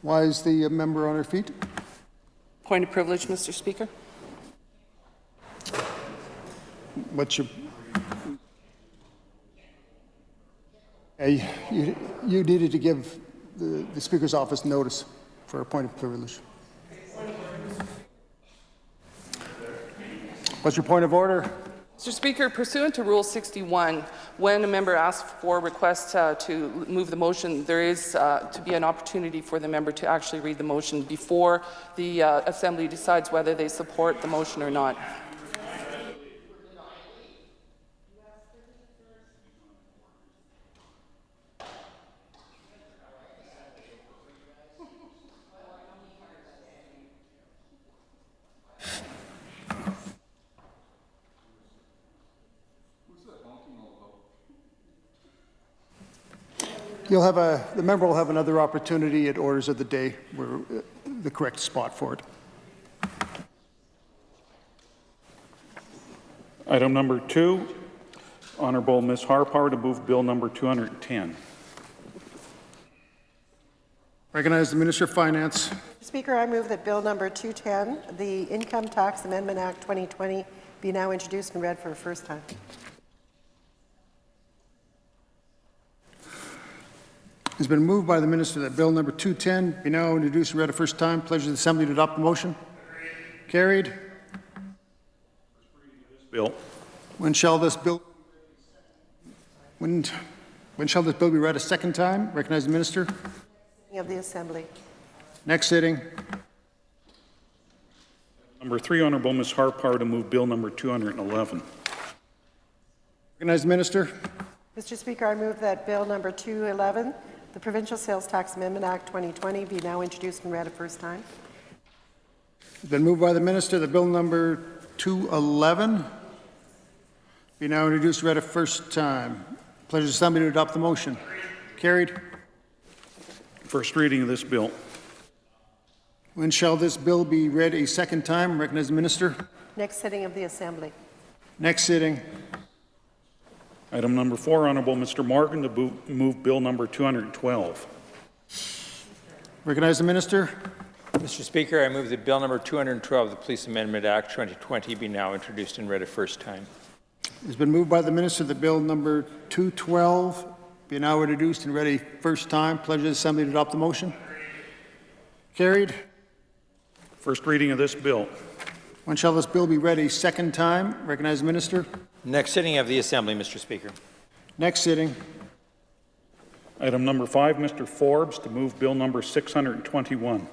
Why is the member on her feet? Point of privilege, Mr. Speaker. What's your... you needed to give the Speaker's office notice for a point of privilege. What's your point of order? Mr. Speaker, pursuant to Rule 61, when a member asks for requests to move the motion, there is to be an opportunity for the member to actually read the motion before the Assembly decides whether they support the motion or not. The member will have another opportunity at orders of the day where the correct spot for it. Item number 2, Honourable Ms. Harpauer to move Bill number 210. Recognize the Minister of Finance. Speaker, I move that Bill number 210, the Income Tax Amendment Act 2020, be now introduced and read for the first time. It's been moved by the Minister that Bill number 210 be now introduced and read a first time. Pleasure of the Assembly to adopt the motion. Carried. Bill. When shall this bill be read a second time? Recognize the Minister. Of the Assembly. Next sitting. Number 3, Honourable Ms. Harpauer to move Bill number 211. Recognize the Minister. Mr. Speaker, I move that Bill number 211, the Provincial Sales Tax Amendment Act 2020, be now introduced and read a first time. It's been moved by the Minister that Bill number 211 be now introduced and read a first time. Pleasure of the Assembly to adopt the motion. Carried. First reading of this bill. When shall this bill be read a second time? Recognize the Minister. Next sitting of the Assembly. Next sitting. Item number 4, Honourable Mr. Morgan to move Bill number 212. Recognize the Minister. Mr. Speaker, I move that Bill number 212, the Police Amendment Act 2020, be now introduced and read a first time. It's been moved by the Minister that Bill number 212 be now introduced and read a first time. Pleasure of the Assembly to adopt the motion. Carried. First reading of this bill. When shall this bill be read a second time? Recognize the Minister. Next sitting of the Assembly, Mr. Speaker. Next sitting. Item number 5, Mr. Forbes to move Bill number 621.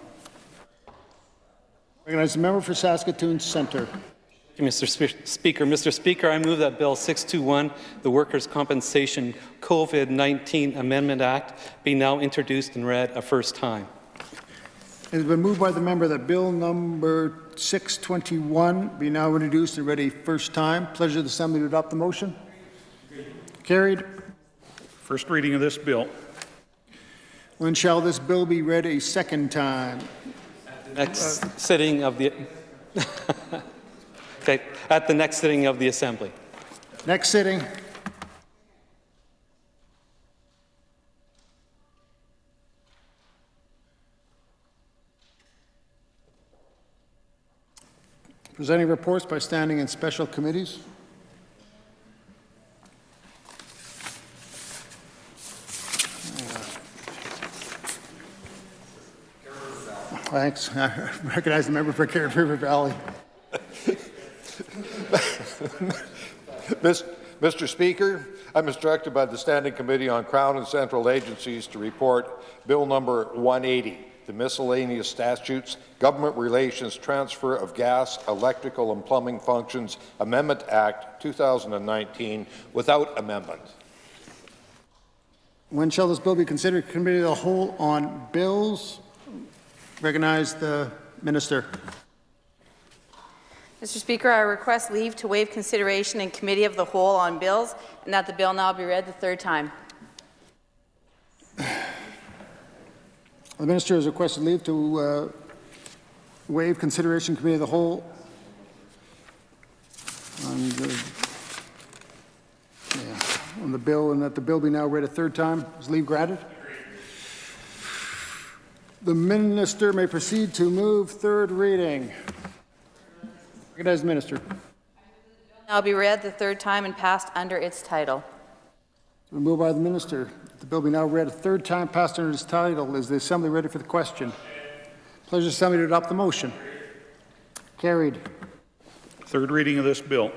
Recognize the member for Saskatoon Centre. Mr. Speaker, I move that Bill 621, the Workers' Compensation COVID-19 Amendment Act, be now introduced and read a first time. It has been moved by the member that Bill number 621 be now introduced and read a first time. Pleasure of the Assembly to adopt the motion. Carried. First reading of this bill. When shall this bill be read a second time? Next sitting of the... Okay, at the next sitting of the Assembly. Next sitting. Presenting reports by standing and special committees. Thanks. I recognize the member for Carrot River Valley. Mr. Speaker, I'm instructed by the Standing Committee on Crown and Central Agencies to report Bill number 180, the Miscellaneous Statutes, Government Relations Transfer of Gas, Electrical and Plumbing Functions Amendment Act 2019 without amendment. When shall this bill be considered committee of the whole on bills? Recognize the Minister. Mr. Speaker, I request leave to waive consideration in Committee of the Whole on bills and that the bill now be read the third time. The Minister has requested leave to waive consideration Committee of the Whole on the bill and that the bill be now read a third time. Is leave granted? The Minister may proceed to move third reading. Recognize the Minister. Now be read the third time and passed under its title. Moved by the Minister. The bill be now read a third time, passed under its title. Is the Assembly ready for the question? Pleasure the Assembly to adopt the motion. Carried. Third reading of this bill.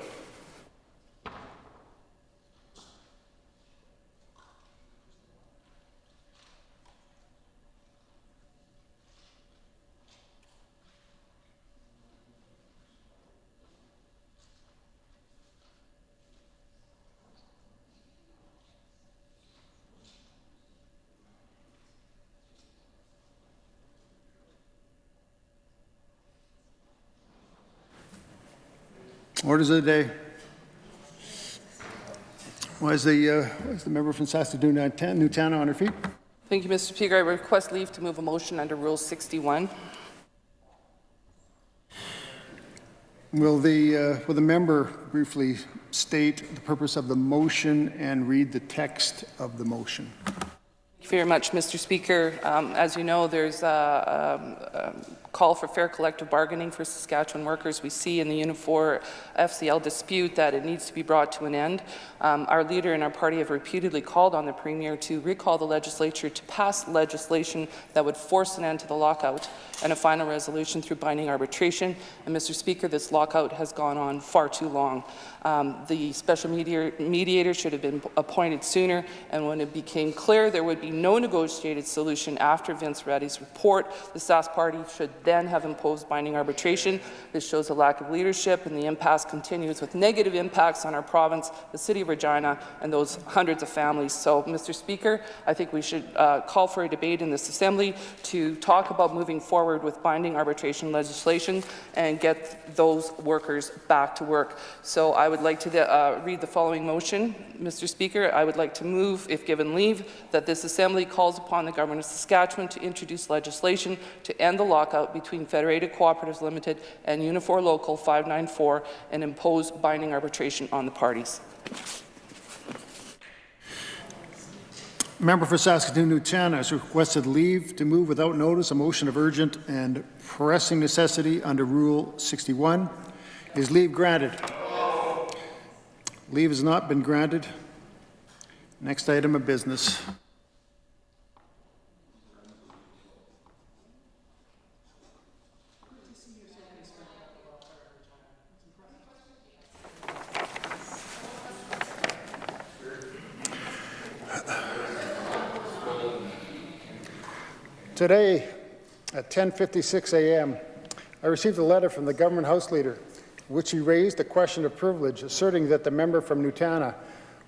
Orders of the day. Why is the member from Saskatoon-Newtown on her feet? Thank you, Mr. Speaker. I request leave to move a motion under Rule 61. Will the member briefly state the purpose of the motion and read the text of the motion? Thank you very much, Mr. Speaker. As you know, there's a call for fair collective bargaining for Saskatchewan workers. We see in the Unifor FCL dispute that it needs to be brought to an end. Our leader and our party have repeatedly called on the Premier to recall the legislature to pass legislation that would force an end to the lockout and a final resolution through binding arbitration. And Mr. Speaker, this lockout has gone on far too long. The special mediator should have been appointed sooner, and when it became clear there would be no negotiated solution after Vince Reddy's report, the Sask party should then have imposed binding arbitration. This shows a lack of leadership, and the impasse continues with negative impacts on our province, the City of Regina, and those hundreds of families. So, Mr. Speaker, I think we should call for a debate in this Assembly to talk about moving forward with binding arbitration legislation and get those workers back to work. So I would like to read the following motion, Mr. Speaker. I would like to move, if given leave, that this Assembly calls upon the Government of Saskatchewan to introduce legislation to end the lockout between Federated Cooperatives Limited and Unifor Local 594 and impose binding arbitration on the parties. Member for Saskatoon-Newtown has requested leave to move without notice a motion of urgent and pressing necessity under Rule 61. Is leave granted? Leave has not been granted. Next item of business. Today, at 10:56 a.m., I received a letter from the Government House Leader, in which he raised the question of privilege, asserting that the member from Newtown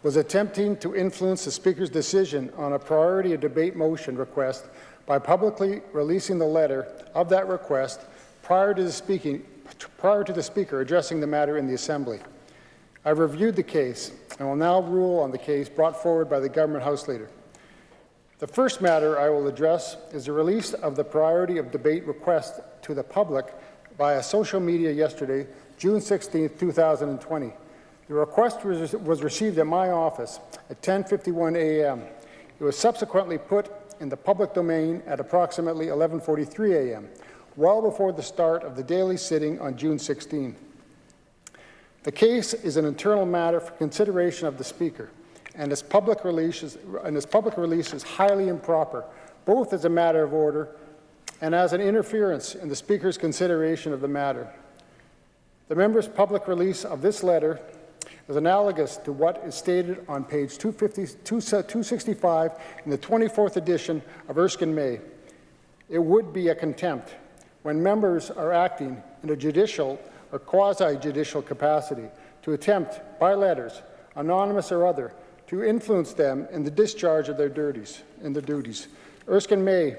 was attempting to influence the Speaker's decision on a priority of debate motion request by publicly releasing the letter of that request prior to the Speaker addressing the matter in the Assembly. I've reviewed the case and will now rule on the case brought forward by the Government House Leader. The first matter I will address is the release of the priority of debate request to the public via social media yesterday, June 16, 2020. The request was received at my office at 10:51 a.m. It was subsequently put in the public domain at approximately 11:43 a.m., well before the start of the daily sitting on June 16. The case is an internal matter for consideration of the Speaker, and its public release is highly improper, both as a matter of order and as an interference in the Speaker's consideration of the matter. The member's public release of this letter is analogous to what is stated on page 265 in the 24th edition of Erskine May. It would be a contempt when members are acting in a judicial or quasi-judicial capacity to attempt, by letters, anonymous or other, to influence them in the discharge of their duties. Erskine May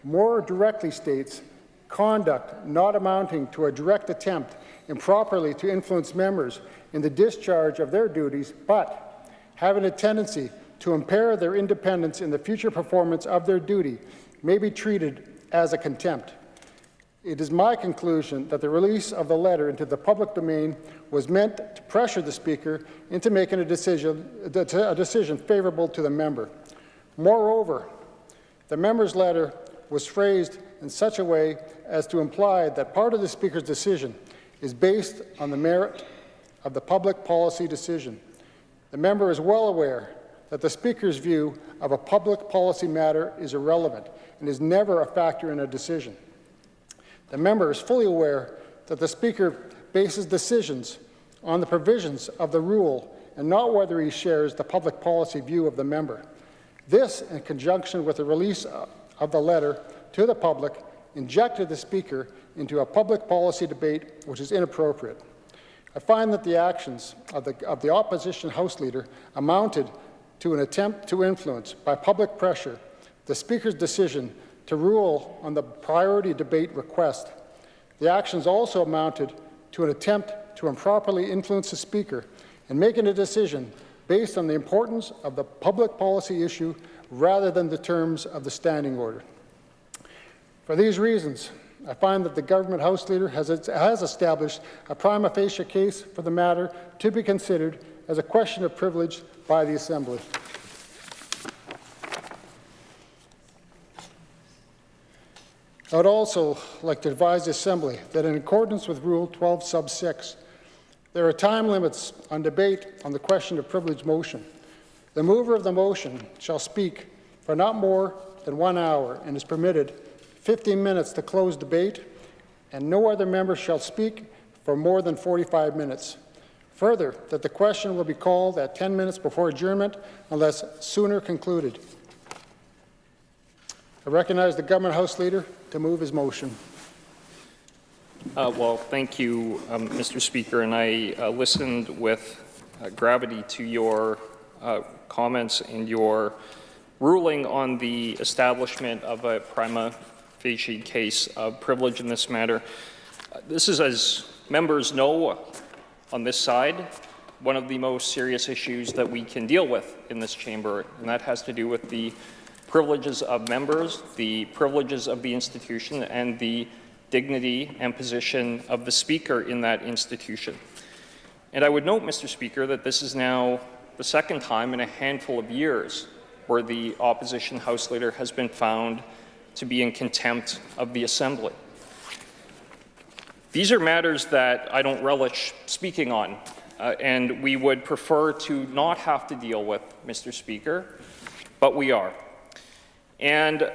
more directly states, conduct not amounting to a direct attempt improperly to influence members in the discharge of their duties, but having a tendency to impair their independence in the future performance of their duty may be treated as a contempt. It is my conclusion that the release of the letter into the public domain was meant to pressure the Speaker into making a decision favourable to the member. Moreover, the member's letter was phrased in such a way as to imply that part of the Speaker's decision is based on the merit of the public policy decision. The member is well aware that the Speaker's view of a public policy matter is irrelevant and is never a factor in a decision. The member is fully aware that the Speaker bases decisions on the provisions of the rule and not whether he shares the public policy view of the member. This, in conjunction with the release of the letter to the public, injected the Speaker into a public policy debate which is inappropriate. I find that the actions of the opposition House Leader amounted to an attempt to influence, by public pressure, the Speaker's decision to rule on the priority debate request. The actions also amounted to an attempt to improperly influence the Speaker in making a decision based on the importance of the public policy issue rather than the terms of the standing order. For these reasons, I find that the government House Leader has established a prima facie case for the matter to be considered as a question of privilege by the Assembly. I would also like to advise the Assembly that in accordance with Rule 12 sub 6, there are time limits on debate on the question of privilege motion. The mover of the motion shall speak for not more than 1 hour and is permitted 15 minutes to close debate, and no other member shall speak for more than 45 minutes. Further, that the question will be called at 10 minutes before adjournment unless sooner concluded. I recognize the Government House Leader to move his motion. Well, thank you, Mr. Speaker, and I listened with gravity to your comments and your ruling on the establishment of a prima facie case of privilege in this matter. This is, as members know on this side, one of the most serious issues that we can deal with in this chamber, and that has to do with the privileges of members, the privileges of the institution, and the dignity and position of the Speaker in that institution. And I would note, Mr. Speaker, that this is now the second time in a handful of years where the opposition House Leader has been found to be in contempt of the Assembly. These are matters that I don't relish speaking on, and we would prefer to not have to deal with, Mr. Speaker, but we are. And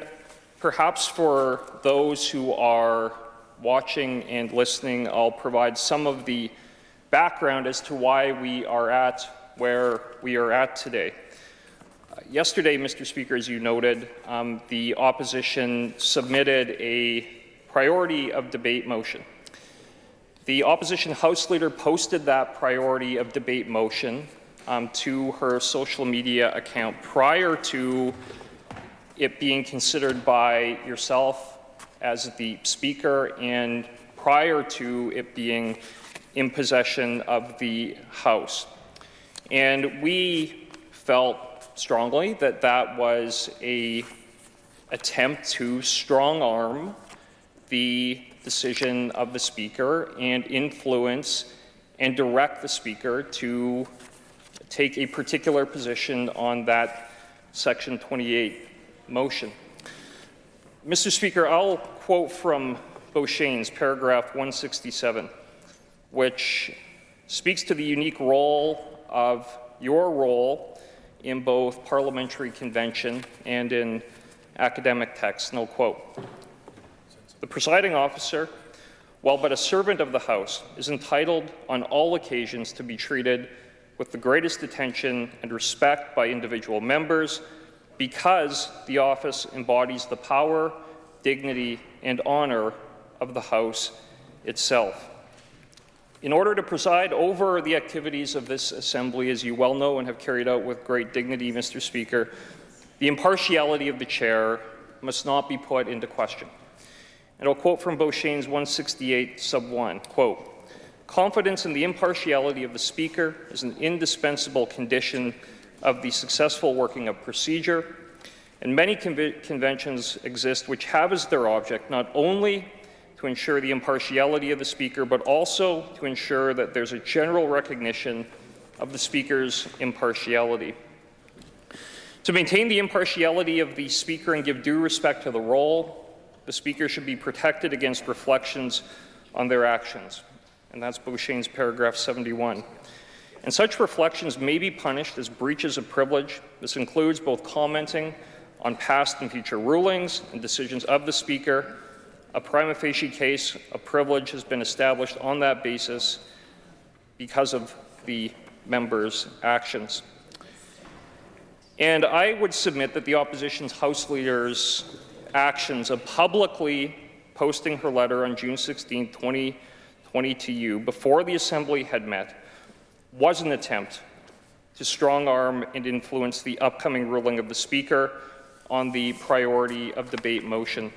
perhaps for those who are watching and listening, I'll provide some of the background as to why we are at where we are at today. Yesterday, Mr. Speaker, as you noted, the opposition submitted a priority of debate motion. The opposition House Leader posted that priority of debate motion to her social media account prior to it being considered by yourself as the Speaker and prior to it being in possession of the House. And we felt strongly that that was an attempt to strong-arm the decision of the Speaker and influence and direct the Speaker to take a particular position on that Section 28 motion. Mr. Speaker, I'll quote from Beauchesne's paragraph 167, which speaks to the unique role of your role in both parliamentary convention and in academic texts, and I'll quote, "The presiding officer, while but a servant of the House, is entitled on all occasions to be treated with the greatest attention and respect by individual members because the office embodies the power, dignity, and honor of the House itself. In order to preside over the activities of this Assembly, as you well know and have carried out with great dignity, Mr. Speaker, the impartiality of the Chair must not be put into question." And I'll quote from Beauchesne's 168 sub 1, quote, "Confidence in the impartiality of the Speaker is an indispensable condition of the successful working of procedure, and many conventions exist which have as their object not only to ensure the impartiality of the Speaker, but also to ensure that there's a general recognition of the Speaker's impartiality. To maintain the impartiality of the Speaker and give due respect to the role, the Speaker should be protected against reflections on their actions." And that's Beauchesne's paragraph 71. "And such reflections may be punished as breaches of privilege. This includes both commenting on past and future rulings and decisions of the Speaker. A prima facie case of privilege has been established on that basis because of the member's actions." And I would submit that the opposition's House Leader's actions of publicly posting her letter on June 16, 2020 to you before the Assembly had met was an attempt to strong-arm and influence the upcoming ruling of the Speaker on the priority of debate motion.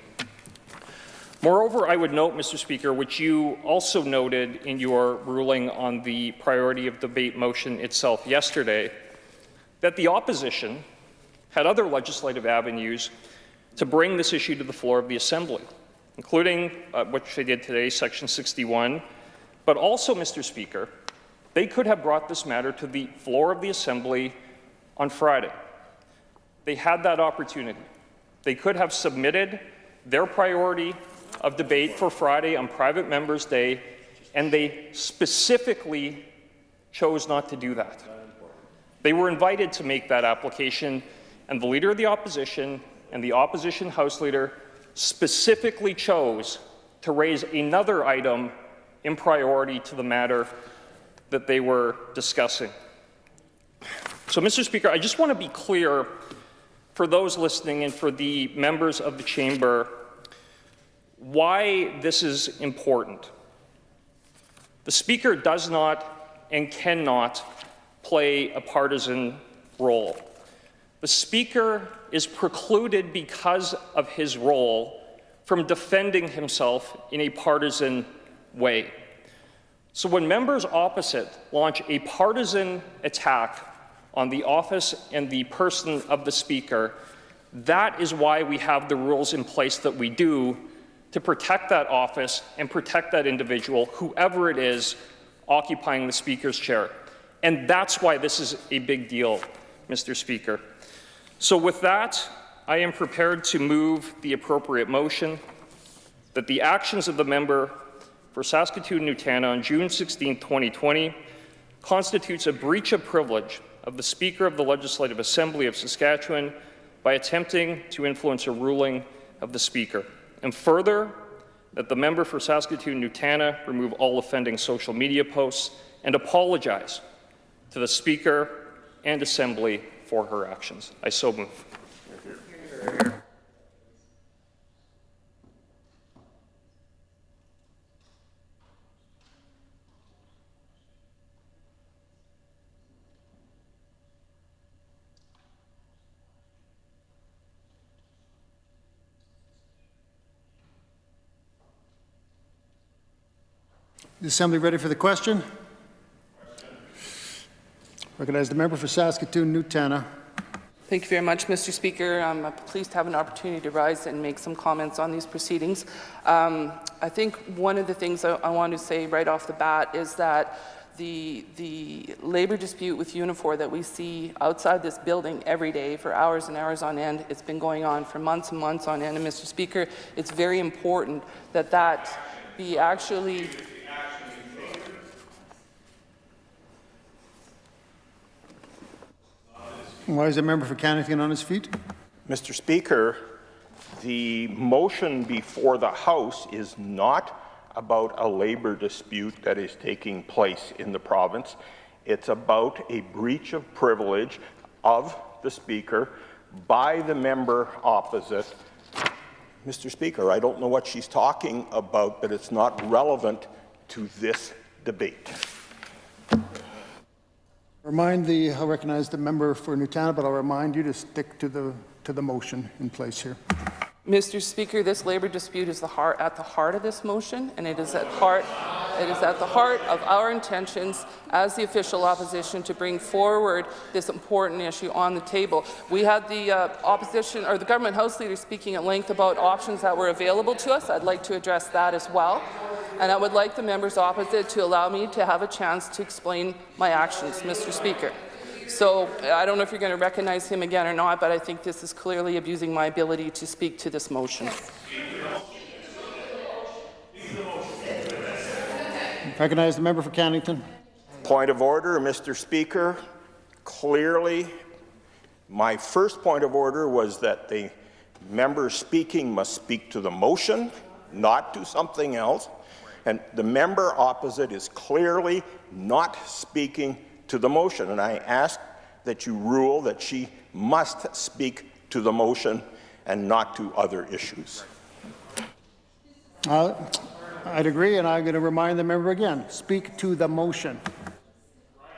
Moreover, I would note, Mr. Speaker, which you also noted in your ruling on the priority of debate motion itself yesterday, that the opposition had other legislative avenues to bring this issue to the floor of the Assembly, including which they did today, Section 61, but also, Mr. Speaker, they could have brought this matter to the floor of the Assembly on Friday. They had that opportunity. They could have submitted their priority of debate for Friday on Private Members' Day, and they specifically chose not to do that. They were invited to make that application, and the Leader of the Opposition and the Opposition House Leader specifically chose to raise another item in priority to the matter that they were discussing. So, Mr. Speaker, I just want to be clear for those listening and for the members of the chamber why this is important. The Speaker does not and cannot play a partisan role. The Speaker is precluded because of his role from defending himself in a partisan way. So when members opposite launch a partisan attack on the office and the person of the Speaker, that is why we have the rules in place that we do to protect that office and protect that individual, whoever it is, occupying the Speaker's chair. And that's why this is a big deal, Mr. Speaker. So with that, I am prepared to move the appropriate motion that the actions of the member for Saskatoon-Nutana on June 16, 2020 constitutes a breach of privilege of the Speaker of the Legislative Assembly of Saskatchewan by attempting to influence a ruling of the Speaker. And further, that the member for Saskatoon-Nutana remove all offending social media posts and apologize to the Speaker and Assembly for her actions. I so move. The Assembly ready for the question? Recognize the member for Saskatoon-Nutana. Thank you very much, Mr. Speaker. I'm pleased to have an opportunity to rise and make some comments on these proceedings. I think one of the things I want to say right off the bat is that the labour dispute with Unifor that we see outside this building every day for hours and hours on end, it's been going on for months and months on end. And Mr. Speaker, it's very important that that be actually Why is the member for Cannington on his feet? Mr. Speaker, the motion before the House is not about a labour dispute that is taking place in the province. It's about a breach of privilege of the Speaker by the member opposite. Mr. Speaker, I don't know what she's talking about, but it's not relevant to this debate. I'll recognize the member for Nutana, but I'll remind you to stick to the motion in place here. Mr. Speaker, this labour dispute is at the heart of this motion, and it is at the heart of our intentions as the official opposition to bring forward this important issue on the table. We had the opposition or the government House Leader speaking at length about options that were available to us. I'd like to address that as well. And I would like the members opposite to allow me to have a chance to explain my actions, Mr. Speaker. So I don't know if you're going to recognize him again or not, but I think this is clearly abusing my ability to speak to this motion. Recognize the member for Cannington. Point of order, Mr. Speaker. Clearly, my first point of order was that the member speaking must speak to the motion, not to something else. And the member opposite is clearly not speaking to the motion. And I ask that you rule that she must speak to the motion and not to other issues. I'd agree, and I'm going to remind the member again, speak to the motion.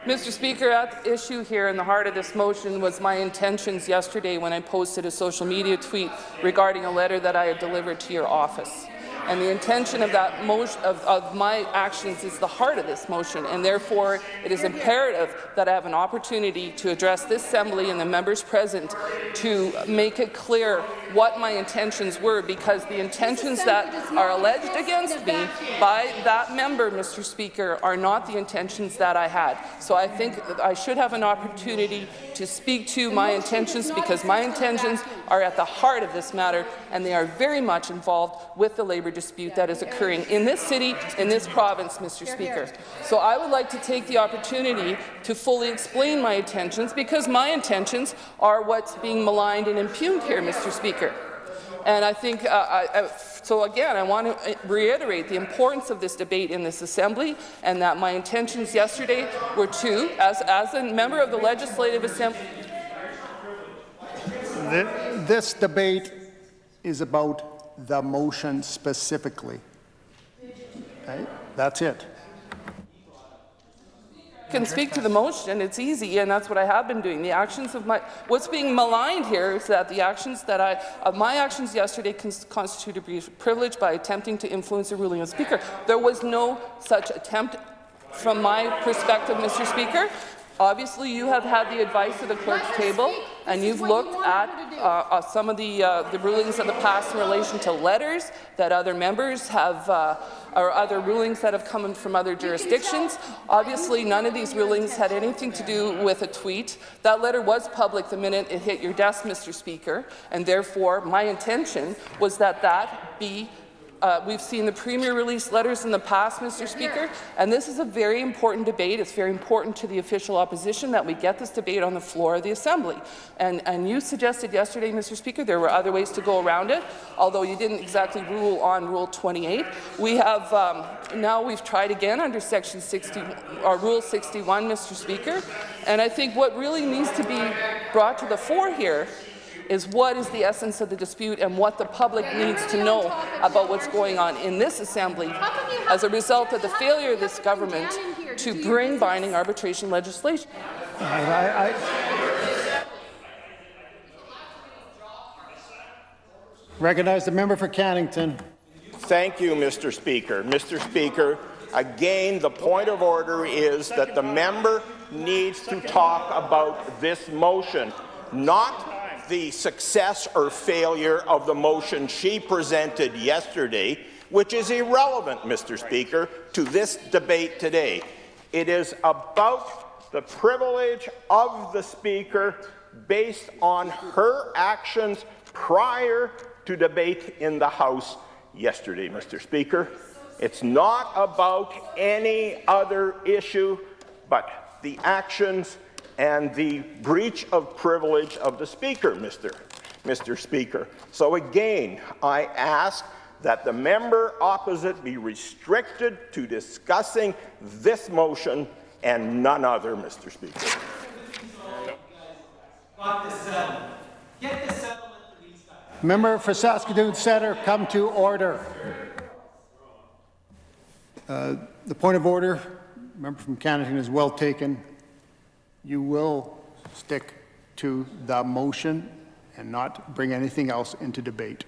Mr. Speaker, at the issue here in the heart of this motion was my intentions yesterday when I posted a social media tweet regarding a letter that I had delivered to your office. and the intention of that motion, of my actions, is the heart of this motion, and therefore it is imperative that I have an opportunity to address this Assembly and the members present to make it clear what my intentions were, because the intentions that are alleged against me by that member, Mr. Speaker, are not the intentions that I had. So I think that I should have an opportunity to speak to my intentions, because my intentions are at the heart of this matter, and they are very much involved with the labour dispute that is occurring in this city, in this province, Mr. Speaker. So I would like to take the opportunity to fully explain my intentions, because my intentions are what's being maligned and impugned here, Mr. Speaker. And I think, so again, I want to reiterate the importance of this debate in this Assembly, and that my intentions yesterday were to, as a member of the Legislative Assembly. This debate is about the motion specifically. Okay? That's it. Can speak to the motion. It's easy, and that's what I have been doing. The actions of what's being maligned here is that the actions that my actions yesterday constitute a privilege by attempting to influence the ruling of the Speaker. There was no such attempt from my perspective, Mr. Speaker. Obviously, you have had the advice of the clerk's table, and you've looked at some of the rulings of the past in relation to letters that other members have, or other rulings that have come from other jurisdictions. Obviously, none of these rulings had anything to do with a tweet. That letter was public the minute it hit your desk, Mr. Speaker, and therefore my intention was that that be we've seen the Premier release letters in the past, Mr. Speaker, and this is a very important debate. It's very important to the official opposition that we get this debate on the floor of the Assembly. And you suggested yesterday, Mr. Speaker, there were other ways to go around it, although you didn't exactly rule on Rule 28. We have now we've tried again under Section 60, or Rule 61, Mr. Speaker, and I think what really needs to be brought to the fore here is what is the essence of the dispute and what the public needs to know about what's going on in this Assembly as a result of the failure of this government to bring binding arbitration legislation. Recognize the member for Cannington. Thank you, Mr. Speaker. Mr. Speaker, again, the point of order is that the member needs to talk about this motion, not the success or failure of the motion she presented yesterday, which is irrelevant, Mr. Speaker, to this debate today. It is about the privilege of the Speaker based on her actions prior to debate in the House yesterday, Mr. Speaker. It's not about any other issue but the actions and the breach of privilege of the Speaker, Mr. Speaker. So again, I ask that the member opposite be restricted to discussing this motion and none other, Mr. Speaker. Member for Saskatoon Centre, come to order. The point of order, member from Cannington, is well taken. You will stick to the motion and not bring anything else into debate.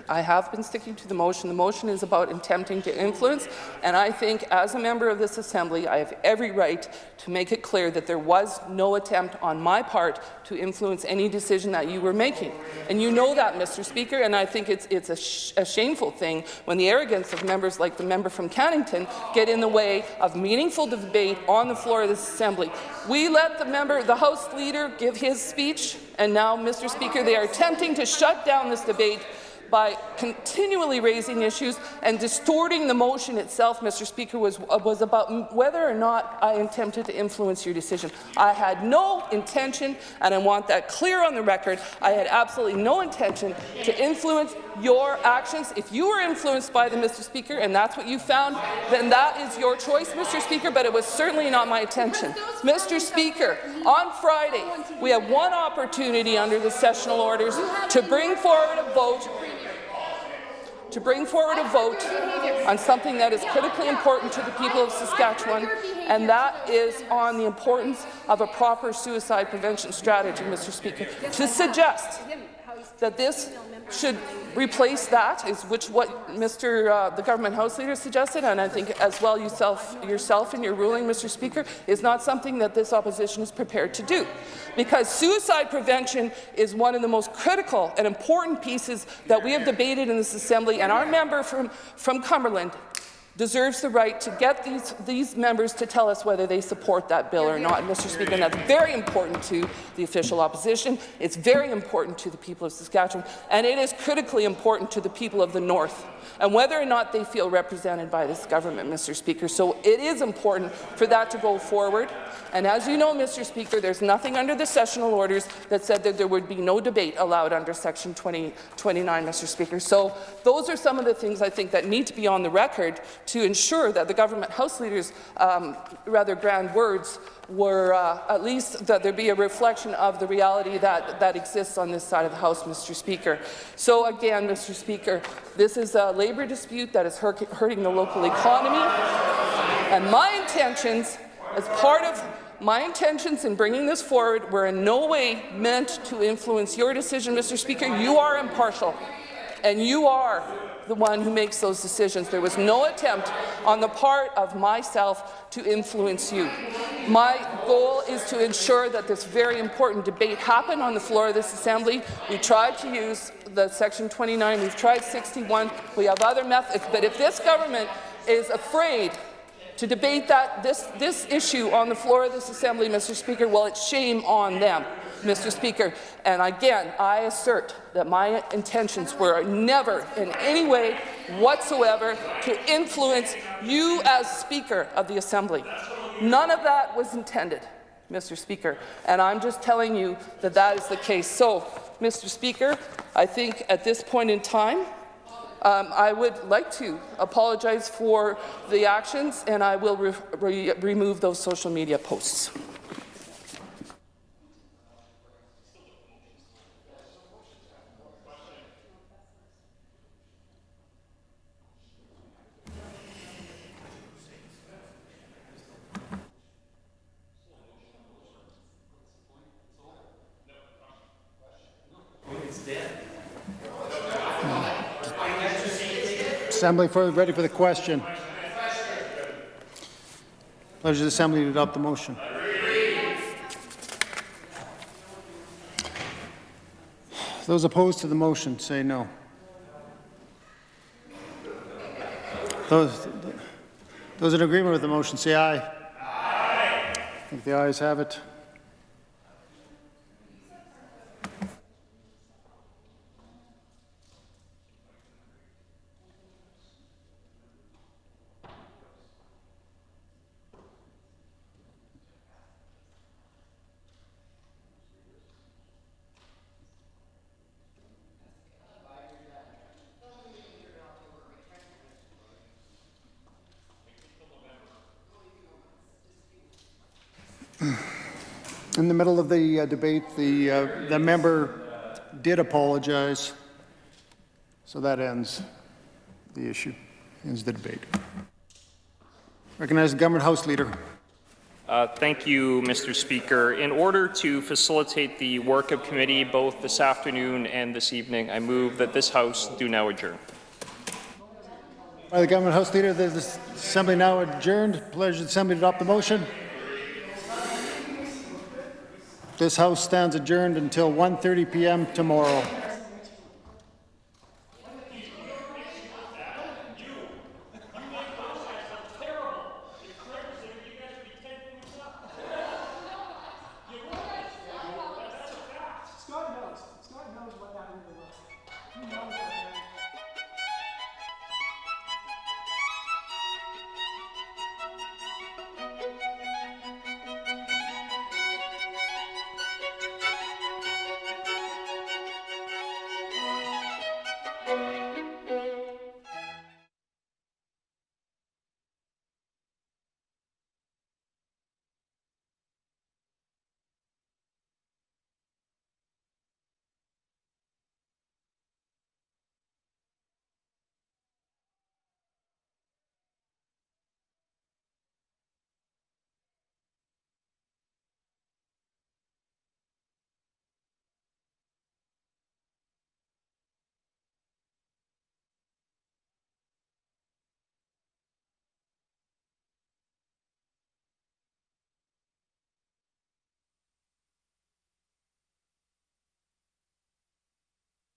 I have been sticking to the motion. The motion is about attempting to influence, and I think as a member of this Assembly, I have every right to make it clear that there was no attempt on my part to influence any decision that you were making. And you know that, Mr. Speaker, and I think it's a shameful thing when the arrogance of members like the member from Cannington get in the way of meaningful debate on the floor of this Assembly. We let the House Leader give his speech, and now, Mr. Speaker, they are attempting to shut down this debate by continually raising issues and distorting the motion itself, Mr. Speaker, was about whether or not I attempted to influence your decision. I had no intention, and I want that clear on the record, I had absolutely no intention to influence your actions. If you were influenced by them, Mr. Speaker, and that's what you found, then that is your choice, Mr. Speaker, but it was certainly not my intention. Mr. Speaker, on Friday, we have one opportunity under the sessional orders to bring forward a vote on something that is critically important to the people of Saskatchewan, and that is on the importance of a proper suicide prevention strategy, Mr. Speaker. To suggest that this should replace that, is what the government House Leader suggested, and I think as well yourself in your ruling, Mr. Speaker, is not something that this opposition is prepared to do. Because suicide prevention is one of the most critical and important pieces that we have debated in this Assembly, and our member from Cumberland deserves the right to get these members to tell us whether they support that bill or not. Mr. Speaker, and that's very important to the official opposition. It's very important to the people of Saskatchewan, and it is critically important to the people of the North, and whether or not they feel represented by this government, Mr. Speaker. So it is important for that to go forward. And as you know, Mr. Speaker, there's nothing under the sessional orders that said that there would be no debate allowed under Section 29, Mr. Speaker. So those are some of the things I think that need to be on the record to ensure that the government House Leader's rather grand words were at least that there be a reflection of the reality that exists on this side of the House, Mr. Speaker. So again, Mr. Speaker, this is a labour dispute that is hurting the local economy, and my intentions, as part of my intentions in bringing this forward, were in no way meant to influence your decision, Mr. Speaker. You are impartial, and you are the one who makes those decisions. There was no attempt on the part of myself to influence you. My goal is to ensure that this very important debate happen on the floor of this Assembly. We tried to use the Section 29, we've tried 61, we have other methods, but if this government is afraid to debate this issue on the floor of this Assembly, Mr. Speaker, well, it's shame on them, Mr. Speaker. And again, I assert that my intentions were never in any way whatsoever to influence you as Speaker of the Assembly. None of that was intended, Mr. Speaker, and I'm just telling you that that is the case. So, Mr. Speaker, I think at this point in time, I would like to apologize for the actions, and I will remove those social media posts. Assembly ready for the question. Pleasure of the Assembly to adopt the motion. Those opposed to the motion say no. Those in agreement with the motion say aye. Aye. I think the ayes have it. In the middle of the debate, the member did apologize, so that ends the issue, ends the debate. Recognize the Government House Leader. Thank you, Mr. Speaker. In order to facilitate the work of committee both this afternoon and this evening, I move that this House do now adjourn. By the Government House Leader, the Assembly now adjourned. Pleasure of the Assembly to adopt the motion. This House stands adjourned until 1:30 p.m. tomorrow. Scott knows what that really was.